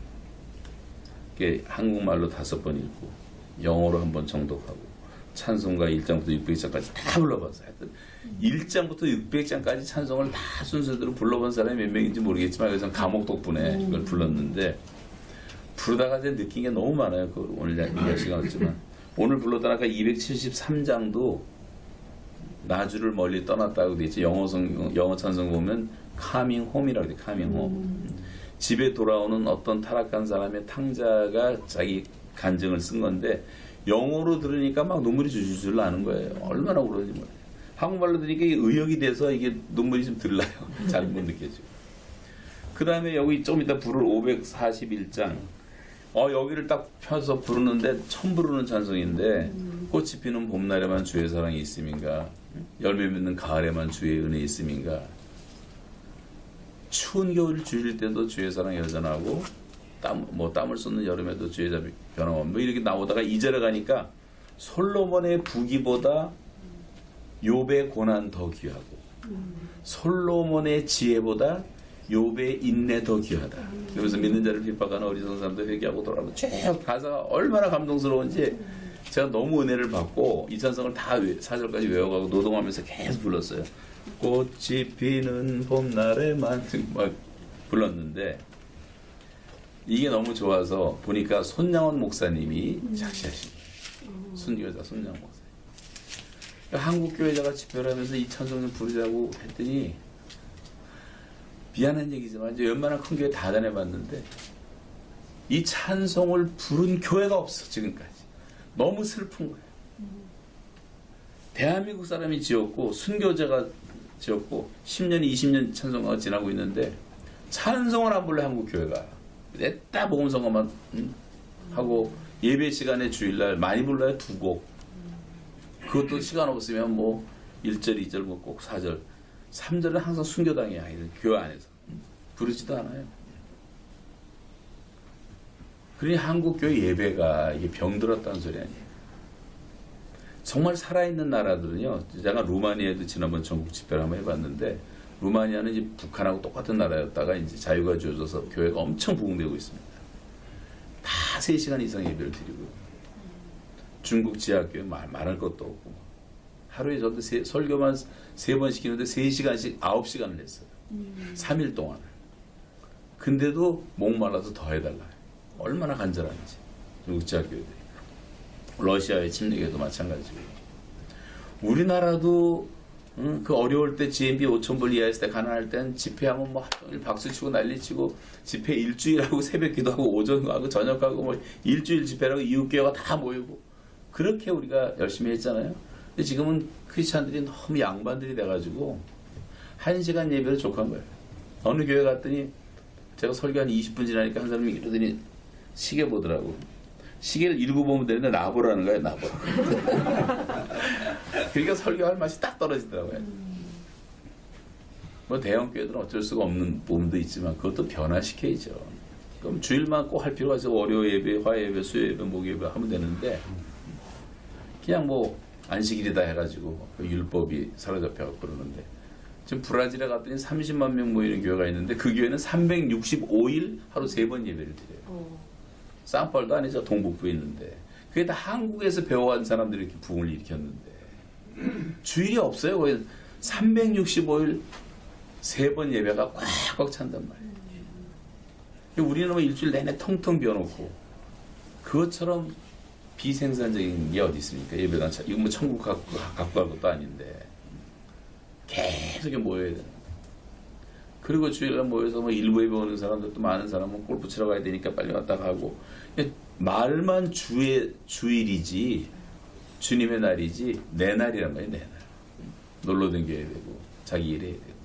그게 한국말로 5번 읽고 영어로 1번 정독하고 찬송가 1장부터 600장까지 다 불러봤어요. 하여튼 1장부터 600장까지 찬송을 다 순서대로 불러본 사람이 몇 명인지 모르겠지만 그래서 감옥 덕분에 이걸 불렀는데 부르다가 이제 느낀 게 너무 많아요. 그 오늘 얘기할 시간 없지만 오늘 불렀던 아까 273장도 나주를 멀리 떠났다고 돼 있지. 영어 찬송 보면 coming home이라고 돼. coming home. 집에 돌아오는 어떤 타락한 사람의 탕자가 자기 간증을 쓴 건데 영어로 들으니까 막 눈물이 줄줄 나는 거예요. 얼마나 울었는지 몰라요. 한국말로 들으니까 이게 의역이 돼서 이게 눈물이 좀 들라요. 잘 못 느껴지고. 그 다음에 여기 좀 이따 부를 541장. 여기를 딱 펴서 부르는데 처음 부르는 찬송인데 꽃이 피는 봄날에만 주의 사랑이 있음인가, 열매 맺는 가을에만 주의 은혜 있음인가, 추운 겨울 주실 때도 주의 사랑이 여전하고 땀을 쏟는 여름에도 주의 자비 변함없는 뭐 이렇게 나오다가 2절에 가니까 솔로몬의 부귀보다 욥의 고난 더 귀하고 솔로몬의 지혜보다 욥의 인내 더 귀하다. 그래서 믿는 자를 핍박하는 어리석은 사람도 회개하고 돌아오고 쭉 가사가 얼마나 감동스러운지 제가 너무 은혜를 받고 이 찬송을 다 4절까지 외워가고 노동하면서 계속 불렀어요. 꽃이 피는 봄날에만 막 불렀는데 이게 너무 좋아서 보니까 손양원 목사님이 작시하신 순교자 손양원 목사님. 한국교회자가 집회를 하면서 이 찬송을 부르자고 했더니 미안한 얘기지만 이제 웬만한 큰 교회 다 다녀봤는데 이 찬송을 부른 교회가 없어 지금까지. 너무 슬픈 거예요. 대한민국 사람이 지었고 순교자가 지었고 10년 20년 찬송가가 지나고 있는데 찬송을 안 불러 한국 교회가. 냈다 복음성가만 하고 예배 시간에 주일날 많이 불러요 2곡. 그것도 시간 없으면 뭐 1절 2절 뭐 꼭 4절 3절은 항상 순교당이야. 교회 안에서 부르지도 않아요. 그러니 한국교회 예배가 이게 병들었다는 소리 아니에요. 정말 살아있는 나라들은요. 제가 루마니아에도 지난번 전국 집회를 한번 해봤는데 루마니아는 이제 북한하고 똑같은 나라였다가 이제 자유가 주어져서 교회가 엄청 부흥되고 있습니다. 다 3시간 이상 예배를 드리고요. 중국 지하교회 말할 것도 없고 하루에 저도 설교만 3번 시키는데 3시간씩 9시간을 했어요. 3일 동안. 근데도 목말라서 더 해달라. 얼마나 간절한지. 중국 지하교회들이. 러시아의 침략에도 마찬가지고. 우리나라도 그 어려울 때 GMB 5,000불 이하였을 때 가난할 땐 집회하면 뭐 하루 박수치고 난리치고 집회 일주일하고 새벽 기도하고 오전하고 저녁하고 뭐 일주일 집회라고 이웃교회가 다 모이고 그렇게 우리가 열심히 했잖아요. 근데 지금은 크리스찬들이 너무 양반들이 돼가지고 1시간 예배로 족한 거예요. 어느 교회 갔더니 제가 설교 한 20분 지나니까 한 사람이 이러더니 시계 보더라고. 시계를 읽어보면 되는데 나보라는 거예요. 나보라. 그러니까 설교할 맛이 딱 떨어지더라고요. 뭐 대형 교회들은 어쩔 수가 없는 부분도 있지만 그것도 변화시켜야죠. 그럼 주일만 꼭 할 필요가 없어. 월요 예배, 화 예배, 수 예배, 목 예배 하면 되는데 그냥 뭐 안식일이다 해가지고 그 율법이 사로잡혀서 그러는데 지금 브라질에 갔더니 30만 명 모이는 교회가 있는데 그 교회는 365일 하루 3번 예배를 드려요. 쌍팔도 아니죠. 동북부에 있는데 그게 다 한국에서 배워간 사람들이 이렇게 부흥을 일으켰는데 주일이 없어요. 거의 365일 3번 예배가 꽉꽉 찬단 말이에요. 우리는 뭐 일주일 내내 텅텅 비워놓고 그것처럼 비생산적인 게 어디 있습니까? 예배당 이거 뭐 천국 갖고 갈 것도 아닌데 계속 모여야 되는. 그리고 주일날 모여서 뭐 일부 예배 오는 사람들도 많은 사람은 골프 치러 가야 되니까 빨리 왔다 가고 말만 주일이지 주님의 날이지 내 날이란 말이에요. 내 날. 놀러 다녀야 되고 자기 일해야 되고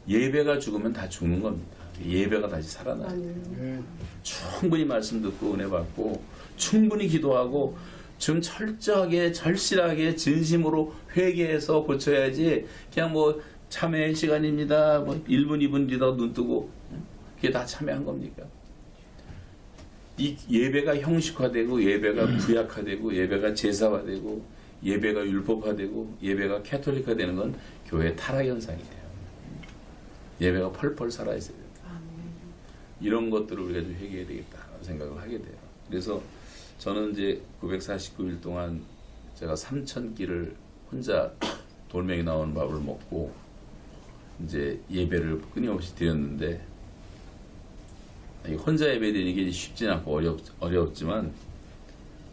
예배가 죽으면 다 죽는 겁니다. 예배가 다시 살아나요. 충분히 말씀 듣고 은혜 받고 충분히 기도하고 좀 철저하게 절실하게 진심으로 회개해서 고쳐야지 그냥 뭐 참회 시간입니다. 뭐 1분 2분 뒤다 눈 뜨고 그게 다 참회한 겁니까? 이 예배가 형식화되고 예배가 구약화되고 예배가 제사화되고 예배가 율법화되고 예배가 캐톨릭화되는 건 교회 타락 현상이에요. 예배가 펄펄 살아있어야 돼요. 이런 것들을 우리가 좀 회개해야 되겠다 생각을 하게 돼요. 그래서 저는 이제 949일 동안 제가 3,000끼를 혼자 돌멩이 나오는 밥을 먹고 이제 예배를 끊임없이 드렸는데 혼자 예배 드리는 게 쉽지는 않고 어렵지만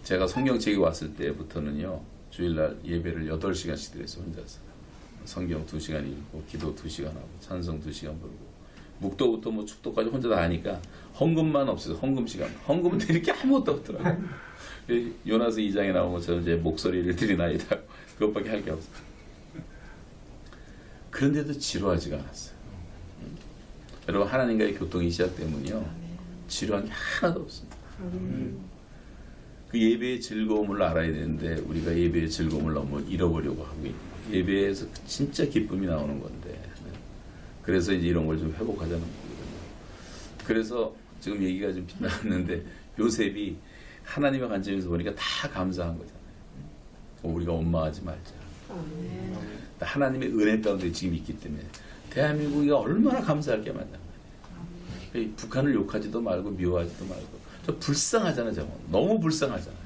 제가 성경책이 왔을 때부터는요 주일날 예배를 8시간씩 드렸어요. 혼자서 성경 2시간 읽고 기도 2시간 하고 찬송 2시간 부르고 묵도부터 뭐 축도까지 혼자 다 하니까 헌금만 없어요. 헌금 시간. 헌금은 드릴 게 아무것도 없더라고요. 요나서 2장에 나오면 저는 이제 목소리를 드리나이다. 그것밖에 할 게 없어요. 그런데도 지루하지가 않았어요. 여러분 하나님과의 교통이 시작되면요 지루한 게 하나도 없습니다. 그 예배의 즐거움을 알아야 되는데 우리가 예배의 즐거움을 너무 잃어버리고 하고 있는 거예요. 예배에서 진짜 기쁨이 나오는 건데 그래서 이제 이런 걸 좀 회복하자는 거거든요. 그래서 지금 얘기가 좀 빛났는데 요셉이 하나님의 관점에서 보니까 다 감사한 거잖아요. 우리가 원망하지 말자. 하나님의 은혜 가운데 지금 있기 때문에 대한민국이 얼마나 감사할 게 많단 말이에요. 북한을 욕하지도 말고 미워하지도 말고 저 불쌍하잖아요. 저거. 너무 불쌍하잖아요.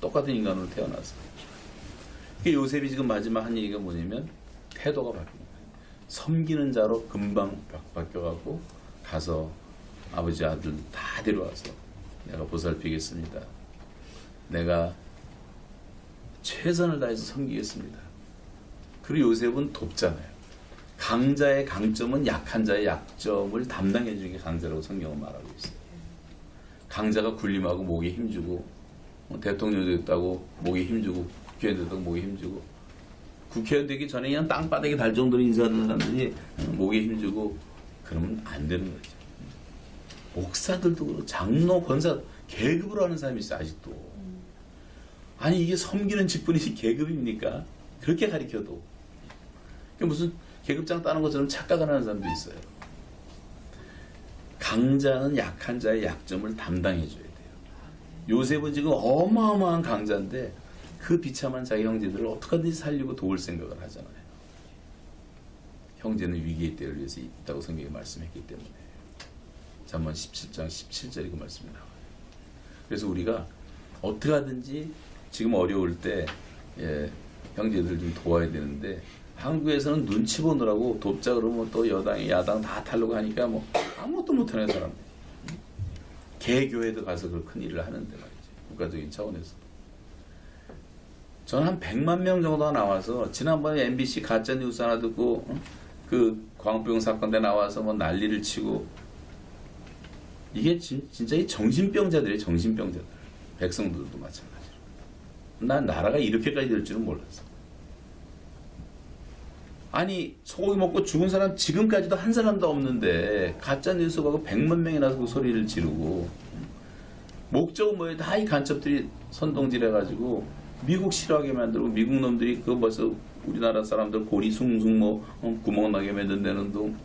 똑같은 인간으로 태어나서. 요셉이 지금 마지막 한 얘기가 뭐냐면 태도가 바뀌는 거예요. 섬기는 자로 금방 바뀌어가고 가서 아버지 아들 다 데려와서 내가 보살피겠습니다. 내가 최선을 다해서 섬기겠습니다. 그리고 요셉은 돕잖아요. 강자의 강점은 약한 자의 약점을 담당해 주는 게 강자라고 성경은 말하고 있어요. 강자가 군림하고 목에 힘주고 대통령 됐다고 목에 힘주고 국회의원 됐다고 목에 힘주고 국회의원 되기 전에 그냥 땅바닥에 달 정도로 인사하는 사람들이 목에 힘주고 그러면 안 되는 거죠. 목사들도 그렇고 장로, 권사 계급으로 하는 사람이 있어요. 아직도. 아니 이게 섬기는 직분이 계급입니까? 그렇게 가르쳐도 무슨 계급장 따는 것처럼 착각을 하는 사람도 있어요. 강자는 약한 자의 약점을 담당해 줘야 돼요. 요셉은 지금 어마어마한 강자인데 그 비참한 자기 형제들을 어떻게든지 살리고 도울 생각을 하잖아요. 형제는 위기의 때를 위해서 있다고 성경이 말씀했기 때문에 잠언 17장 17절에 그 말씀이 나와요. 그래서 우리가 어떻게 하든지 지금 어려울 때 형제들 좀 도와야 되는데 한국에서는 눈치 보느라고 돕자 그러면 또 여당이 야당 다 타려고 하니까 뭐 아무것도 못하는 사람들. 개교회도 가서 그 큰 일을 하는데 말이죠. 국가적인 차원에서. 저는 한 100만 명 정도가 나와서 지난번에 MBC 가짜 뉴스 하나 듣고 그 광우병 사건 때 나와서 뭐 난리를 치고 이게 진짜 이 정신병자들이에요. 정신병자들. 백성들도 마찬가지로. 난 나라가 이렇게까지 될 줄은 몰랐어. 아니 소고기 먹고 죽은 사람 지금까지도 한 사람도 없는데 가짜 뉴스가 100만 명이 나서 그 소리를 지르고 목적은 뭐예요? 다 이 간첩들이 선동질 해가지고 미국 싫어하게 만들고 미국 놈들이 그 벌써 우리나라 사람들 고리 숭숭 뭐 구멍 나게 만든다는 둥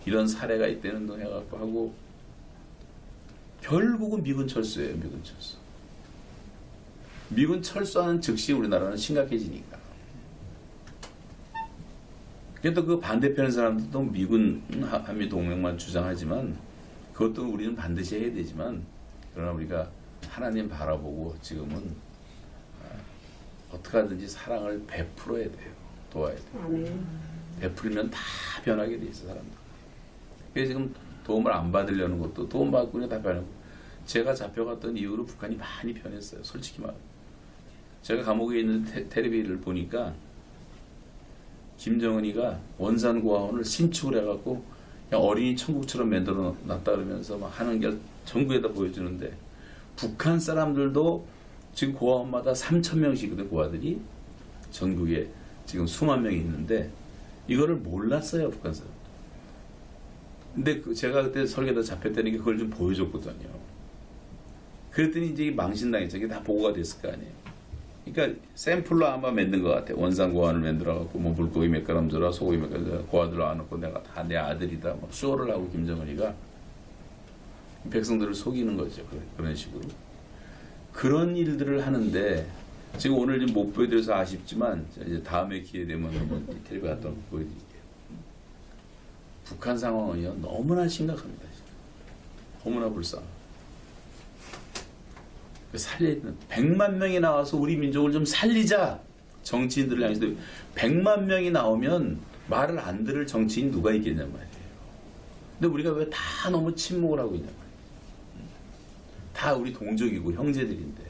이런 사례가 있다는 둥 해갖고 하고 결국은 미군 철수예요. 미군 철수. 미군 철수하는 즉시 우리나라는 심각해지니까. 그래도 그 반대편 사람들도 미군 한미 동맹만 주장하지만 그것도 우리는 반드시 해야 되지만 그러나 우리가 하나님 바라보고 지금은 어떻게 하든지 사랑을 베풀어야 돼요. 도와야 돼요. 베풀면 다 변하게 돼 있어 사람들. 그래서 지금 도움을 안 받으려는 것도 도움 받고 다 변하고 제가 잡혀갔던 이후로 북한이 많이 변했어요. 솔직히 말하면. 제가 감옥에 있는 텔레비를 보니까 김정은이가 원산고아원을 신축을 해갖고 그냥 어린이 천국처럼 만들어 놨다 그러면서 막 하는 게 전국에다 보여주는데 북한 사람들도 지금 고아원마다 3,000명씩이거든 고아들이 전국에 지금 수만 명이 있는데 이거를 몰랐어요 북한 사람. 근데 제가 그때 설계도 잡혔다는 게 그걸 좀 보여줬거든요. 그랬더니 이제 망신당했죠. 이게 다 보고가 됐을 거 아니에요. 그러니까 샘플로 아마 만든 것 같아요. 원산고아원을 만들어갖고 뭐 물고기 몇 그램 줘라 소고기 몇 그램 줘라 고아들 안놓고 내가 다 내 아들이다 막 쇼를 하고 김정은이가 백성들을 속이는 거죠. 그런 식으로. 그런 일들을 하는데 지금 오늘 좀 못 보여드려서 아쉽지만 이제 다음에 기회 되면 한번 텔레비 갔다 보여드릴게요. 북한 상황은요 너무나 심각합니다. 너무나 불쌍해요. 살리는 100만 명이 나와서 우리 민족을 좀 살리자 정치인들을 향해서 100만 명이 나오면 말을 안 들을 정치인 누가 있겠냔 말이에요. 근데 우리가 왜 다 너무 침묵을 하고 있냔 말이에요. 다 우리 동족이고 형제들인데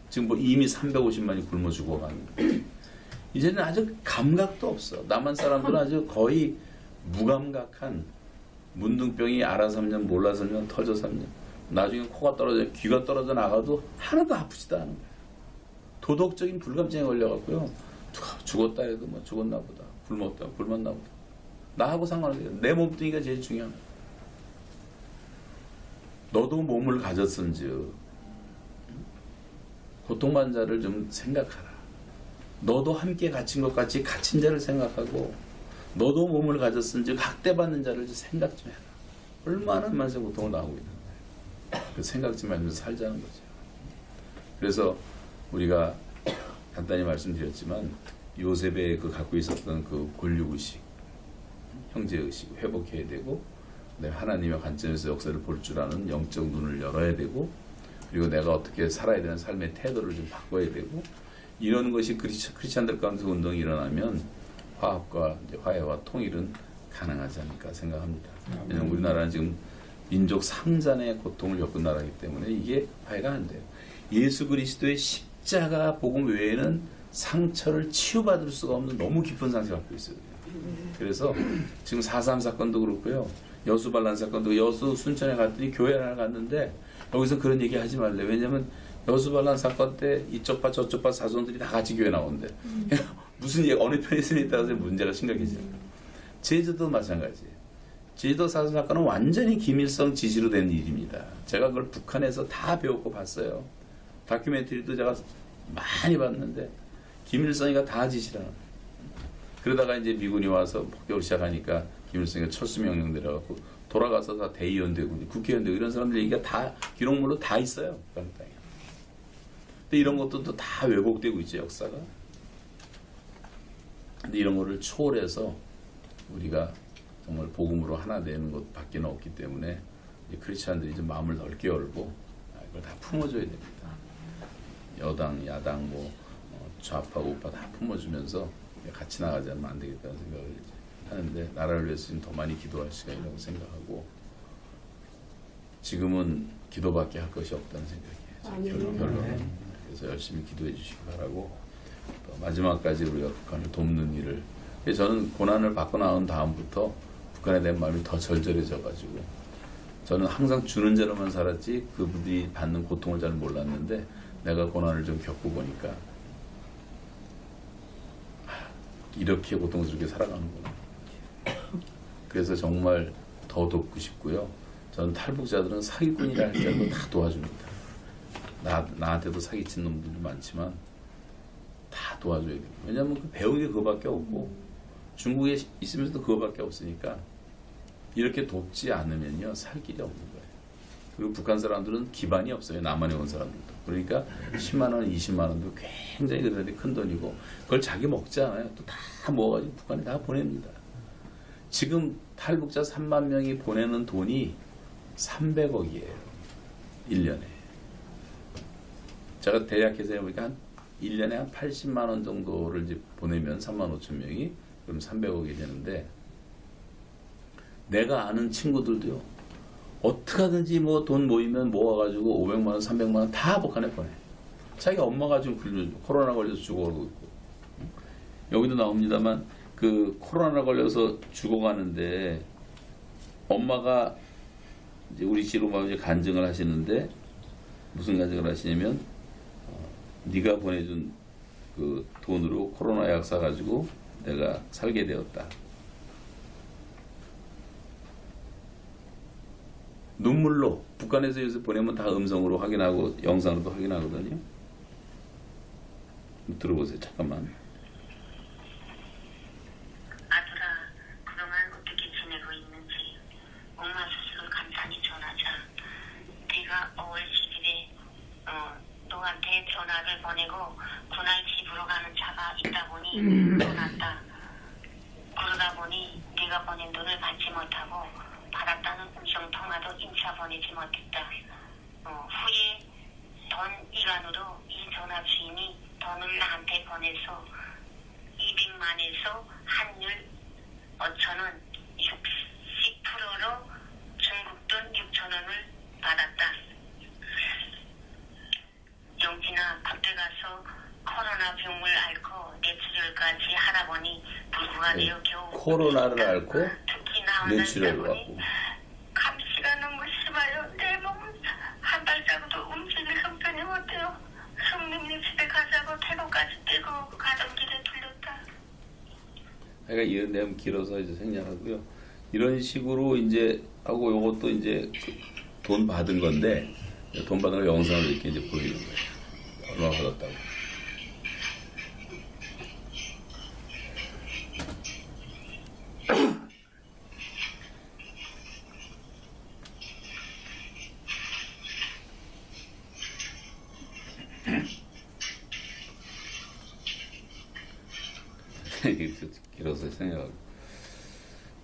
지금 뭐 이미 350만이 굶어 죽어가는데 이제는 아주 감각도 없어. 남한 사람들은 아주 거의 무감각한 문둥병이 알아 3년 몰라 3년 터져 3년 나중에 코가 떨어져 귀가 떨어져 나가도 하나도 아프지도 않은 거예요. 도덕적인 불감증에 걸려갖고요. 죽었다 해도 뭐 죽었나 보다. 굶었나 보다. 나하고 상관없어요. 내 몸뚱이가 제일 중요한 거예요. 너도 몸을 가졌은즉 고통받는 자를 좀 생각하라. 너도 함께 갇힌 것 같이 갇힌 자를 생각하고 너도 몸을 가졌은즉 학대받는 자를 좀 생각 좀 해라. 얼마나 만세 고통을 당하고 있는 거예요. 그 생각 좀 하면서 살자는 거죠. 그래서 우리가 간단히 말씀드렸지만 요셉의 그 갖고 있었던 그 권력의식, 형제의식 회복해야 되고 하나님의 관점에서 역사를 볼 줄 아는 영적 눈을 열어야 되고 그리고 내가 어떻게 살아야 되는 삶의 태도를 좀 바꿔야 되고 이런 것이 크리스찬들 가운데서 운동이 일어나면 화합과 이제 화해와 통일은 가능하지 않을까 생각합니다. 왜냐하면 우리나라는 지금 민족 상잔의 고통을 겪은 나라이기 때문에 이게 화해가 안 돼요. 예수 그리스도의 십자가 복음 외에는 상처를 치유받을 수가 없는 너무 깊은 상처를 갖고 있어요. 그래서 지금 4.3 사건도 그렇고요. 여수 반란 사건도 여수 순천에 갔더니 교회 하나 갔는데 여기서 그런 얘기 하지 말래. 왜냐면 여수 반란 사건 때 이쪽 파 저쪽 파 사손들이 다 같이 교회 나오는데 무슨 얘기 어느 편에 있으냐에 따라서 문제가 심각해져요. 제주도 마찬가지. 제주도 4.3 사건은 완전히 김일성 지시로 된 일입니다. 제가 그걸 북한에서 다 배웠고 봤어요. 다큐멘터리도 제가 많이 봤는데 김일성이가 다 지시를 하는 거예요. 그러다가 이제 미군이 와서 폭격을 시작하니까 김일성이가 철수 명령 내려갖고 돌아가서 다 대의원 되고 국회의원 되고 이런 사람들 얘기가 다 기록물로 다 있어요. 북한 땅에. 근데 이런 것도 다 왜곡되고 있죠, 역사가. 근데 이런 거를 초월해서 우리가 정말 복음으로 하나 되는 것밖에 없기 때문에 크리스찬들이 좀 마음을 넓게 열고 이걸 다 품어줘야 됩니다. 여당, 야당, 좌파, 우파 다 품어주면서 같이 나가지 않으면 안 되겠다는 생각을 하는데 나라를 위해서 지금 더 많이 기도할 시간이라고 생각하고 지금은 기도밖에 할 것이 없다는 생각이에요. 결론은. 그래서 열심히 기도해 주시기 바라고 또 마지막까지 우리가 북한을 돕는 일을 저는 고난을 받고 나온 다음부터 북한에 대한 마음이 더 절절해져가지고 저는 항상 주는 자로만 살았지 그분들이 받는 고통을 잘 몰랐는데 내가 고난을 좀 겪어보니까 이렇게 고통스럽게 살아가는구나. 그래서 정말 더 돕고 싶고요. 저는 탈북자들은 사기꾼이라 할 때 알고 다 도와줍니다. 나한테도 사기친 놈들도 많지만 다 도와줘야 돼요. 왜냐하면 배운 게 그거밖에 없고 중국에 있으면서도 그거밖에 없으니까 이렇게 돕지 않으면요 살 길이 없는 거예요. 그리고 북한 사람들은 기반이 없어요. 남한에 온 사람들도. 그러니까 10만 원, 20만 원도 굉장히 그들한테 큰 돈이고 그걸 자기 먹지 않아요. 또 다 모아가지고 북한에 다 보냅니다. 지금 탈북자 3만 명이 보내는 돈이 300억이에요. 1년에. 제가 대략 계산해보니까 한 1년에 한 80만 원 정도를 이제 보내면 3만 5천 명이 그럼 300억이 되는데 내가 아는 친구들도요. 어떻게 하든지 뭐 돈 모이면 모아가지고 500만 원, 300만 원 다 북한에 보내. 자기 엄마가 지금 코로나 걸려서 죽어가고 있고. 여기도 나옵니다만 그 코로나 걸려서 죽어가는데 엄마가 이제 우리 씨로 이제 간증을 하시는데 무슨 간증을 하시냐면 네가 보내준 그 돈으로 코로나 약 사가지고 내가 살게 되었다. 눈물로 북한에서 요새 보내면 다 음성으로 확인하고 영상으로도 확인하거든요. 들어보세요. 잠깐만. 아들아, 그동안 어떻게 지내고 있는지 옥마수술 간단히 전하자. 내가 5월 10일에 너한테 전화를 보내고 군할 집으로 가는 차가 있다 보니 전화다. 그러다 보니 네가 보낸 돈을 받지 못하고 받았다는 음성통화도 인차 보내지 못했다. 후에 돈 일환으로 이 전화 주인이 돈을 나한테 보내서 200만에서 환율 5천원 60%로 중국 돈 6천원을 받았다. 영진아, 그때 가서 코로나 병을 앓고 뇌출혈까지 하다 보니 불구가 되어 겨우 코로나를 앓고 특히 나오는 뇌출혈을 받고. 감시가 너무 심해요. 내 몸은 한 발자국도 움직일 형편이 못해요. 성님네 집에 가자고 태도까지 떼고 가던 길에 들렸다. 그러니까 이런 내용 길어서 이제 생략하고요. 이런 식으로 이제 하고 요것도 이제 돈 받은 건데 돈 받은 걸 영상으로 이렇게 이제 보이는 거예요. 얼마 받았다고. 길어서 생각하고.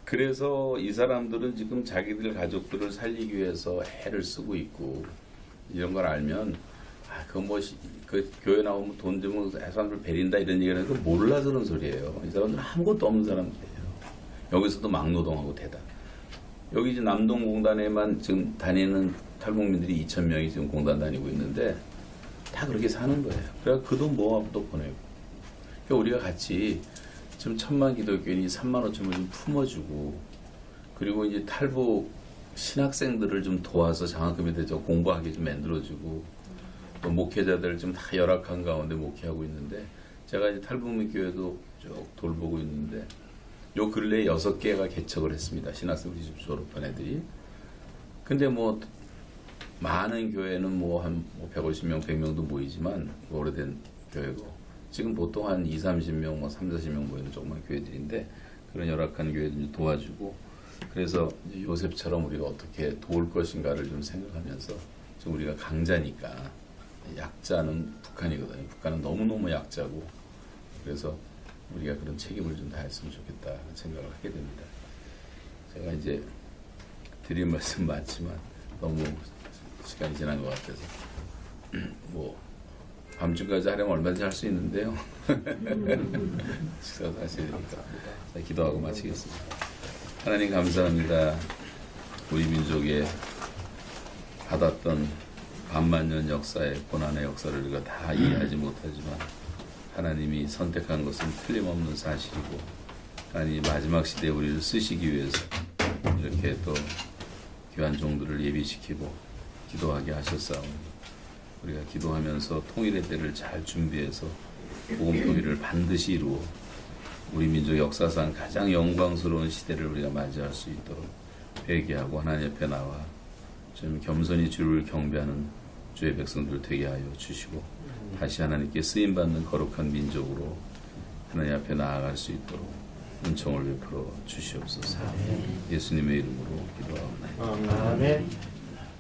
그래서 이 사람들은 지금 자기들 가족들을 살리기 위해서 애를 쓰고 있고 이런 걸 알면 그건 그 교회 나오면 돈 주면 사람들 베린다 이런 얘기를 하는 거 몰라서 그런 소리예요. 이 사람들은 아무것도 없는 사람들이에요. 여기서도 막노동하고 대다. 여기 이제 남동공단에만 지금 다니는 탈북민들이 2,000명이 지금 공단 다니고 있는데 다 그렇게 사는 거예요. 그래서 그 돈 모아서 또 보내고. 그러니까 우리가 같이 지금 1,000만 기독교인이 3만 5천을 좀 품어주고 그리고 이제 탈북 신학생들을 좀 도와서 장학금에 대해서 공부하게 좀 만들어주고 또 목회자들 좀 다 열악한 가운데 목회하고 있는데 제가 이제 탈북민 교회도 쭉 돌보고 있는데 요 근래에 6개가 개척을 했습니다. 신학생 우리 집 졸업한 애들이. 근데 뭐 많은 교회는 뭐 한 150명, 100명도 모이지만 오래된 교회고 지금 보통 한 2, 30명, 뭐 3, 40명 모이는 조그만 교회들인데 그런 열악한 교회들 도와주고 그래서 요셉처럼 우리가 어떻게 도울 것인가를 좀 생각하면서 지금 우리가 강자니까 약자는 북한이거든요. 북한은 너무너무 약자고 그래서 우리가 그런 책임을 좀 다했으면 좋겠다 생각을 하게 됩니다. 제가 이제 드린 말씀 많지만 너무 시간이 지난 것 같아서 뭐 밤중까지 하려면 얼마든지 할 수 있는데요. 식사도 하셔야 되니까 기도하고 마치겠습니다. 하나님 감사합니다. 우리 민족의 받았던 반만년 역사의 고난의 역사를 우리가 다 이해하지 못하지만 하나님이 선택한 것은 틀림없는 사실이고 하나님이 마지막 시대에 우리를 쓰시기 위해서 이렇게 또 귀한 종들을 예비시키고 기도하게 하셨사오니 우리가 기도하면서 통일의 때를 잘 준비해서 복음 통일을 반드시 이루어 우리 민족 역사상 가장 영광스러운 시대를 우리가 맞이할 수 있도록 회개하고 하나님 옆에 나와 좀 겸손히 주를 경배하는 주의 백성들 되게 하여 주시고 다시 하나님께 쓰임받는 거룩한 민족으로 하나님 앞에 나아갈 수 있도록 은총을 베풀어 주시옵소서. 예수님의 이름으로 기도하옵나이다. 아멘.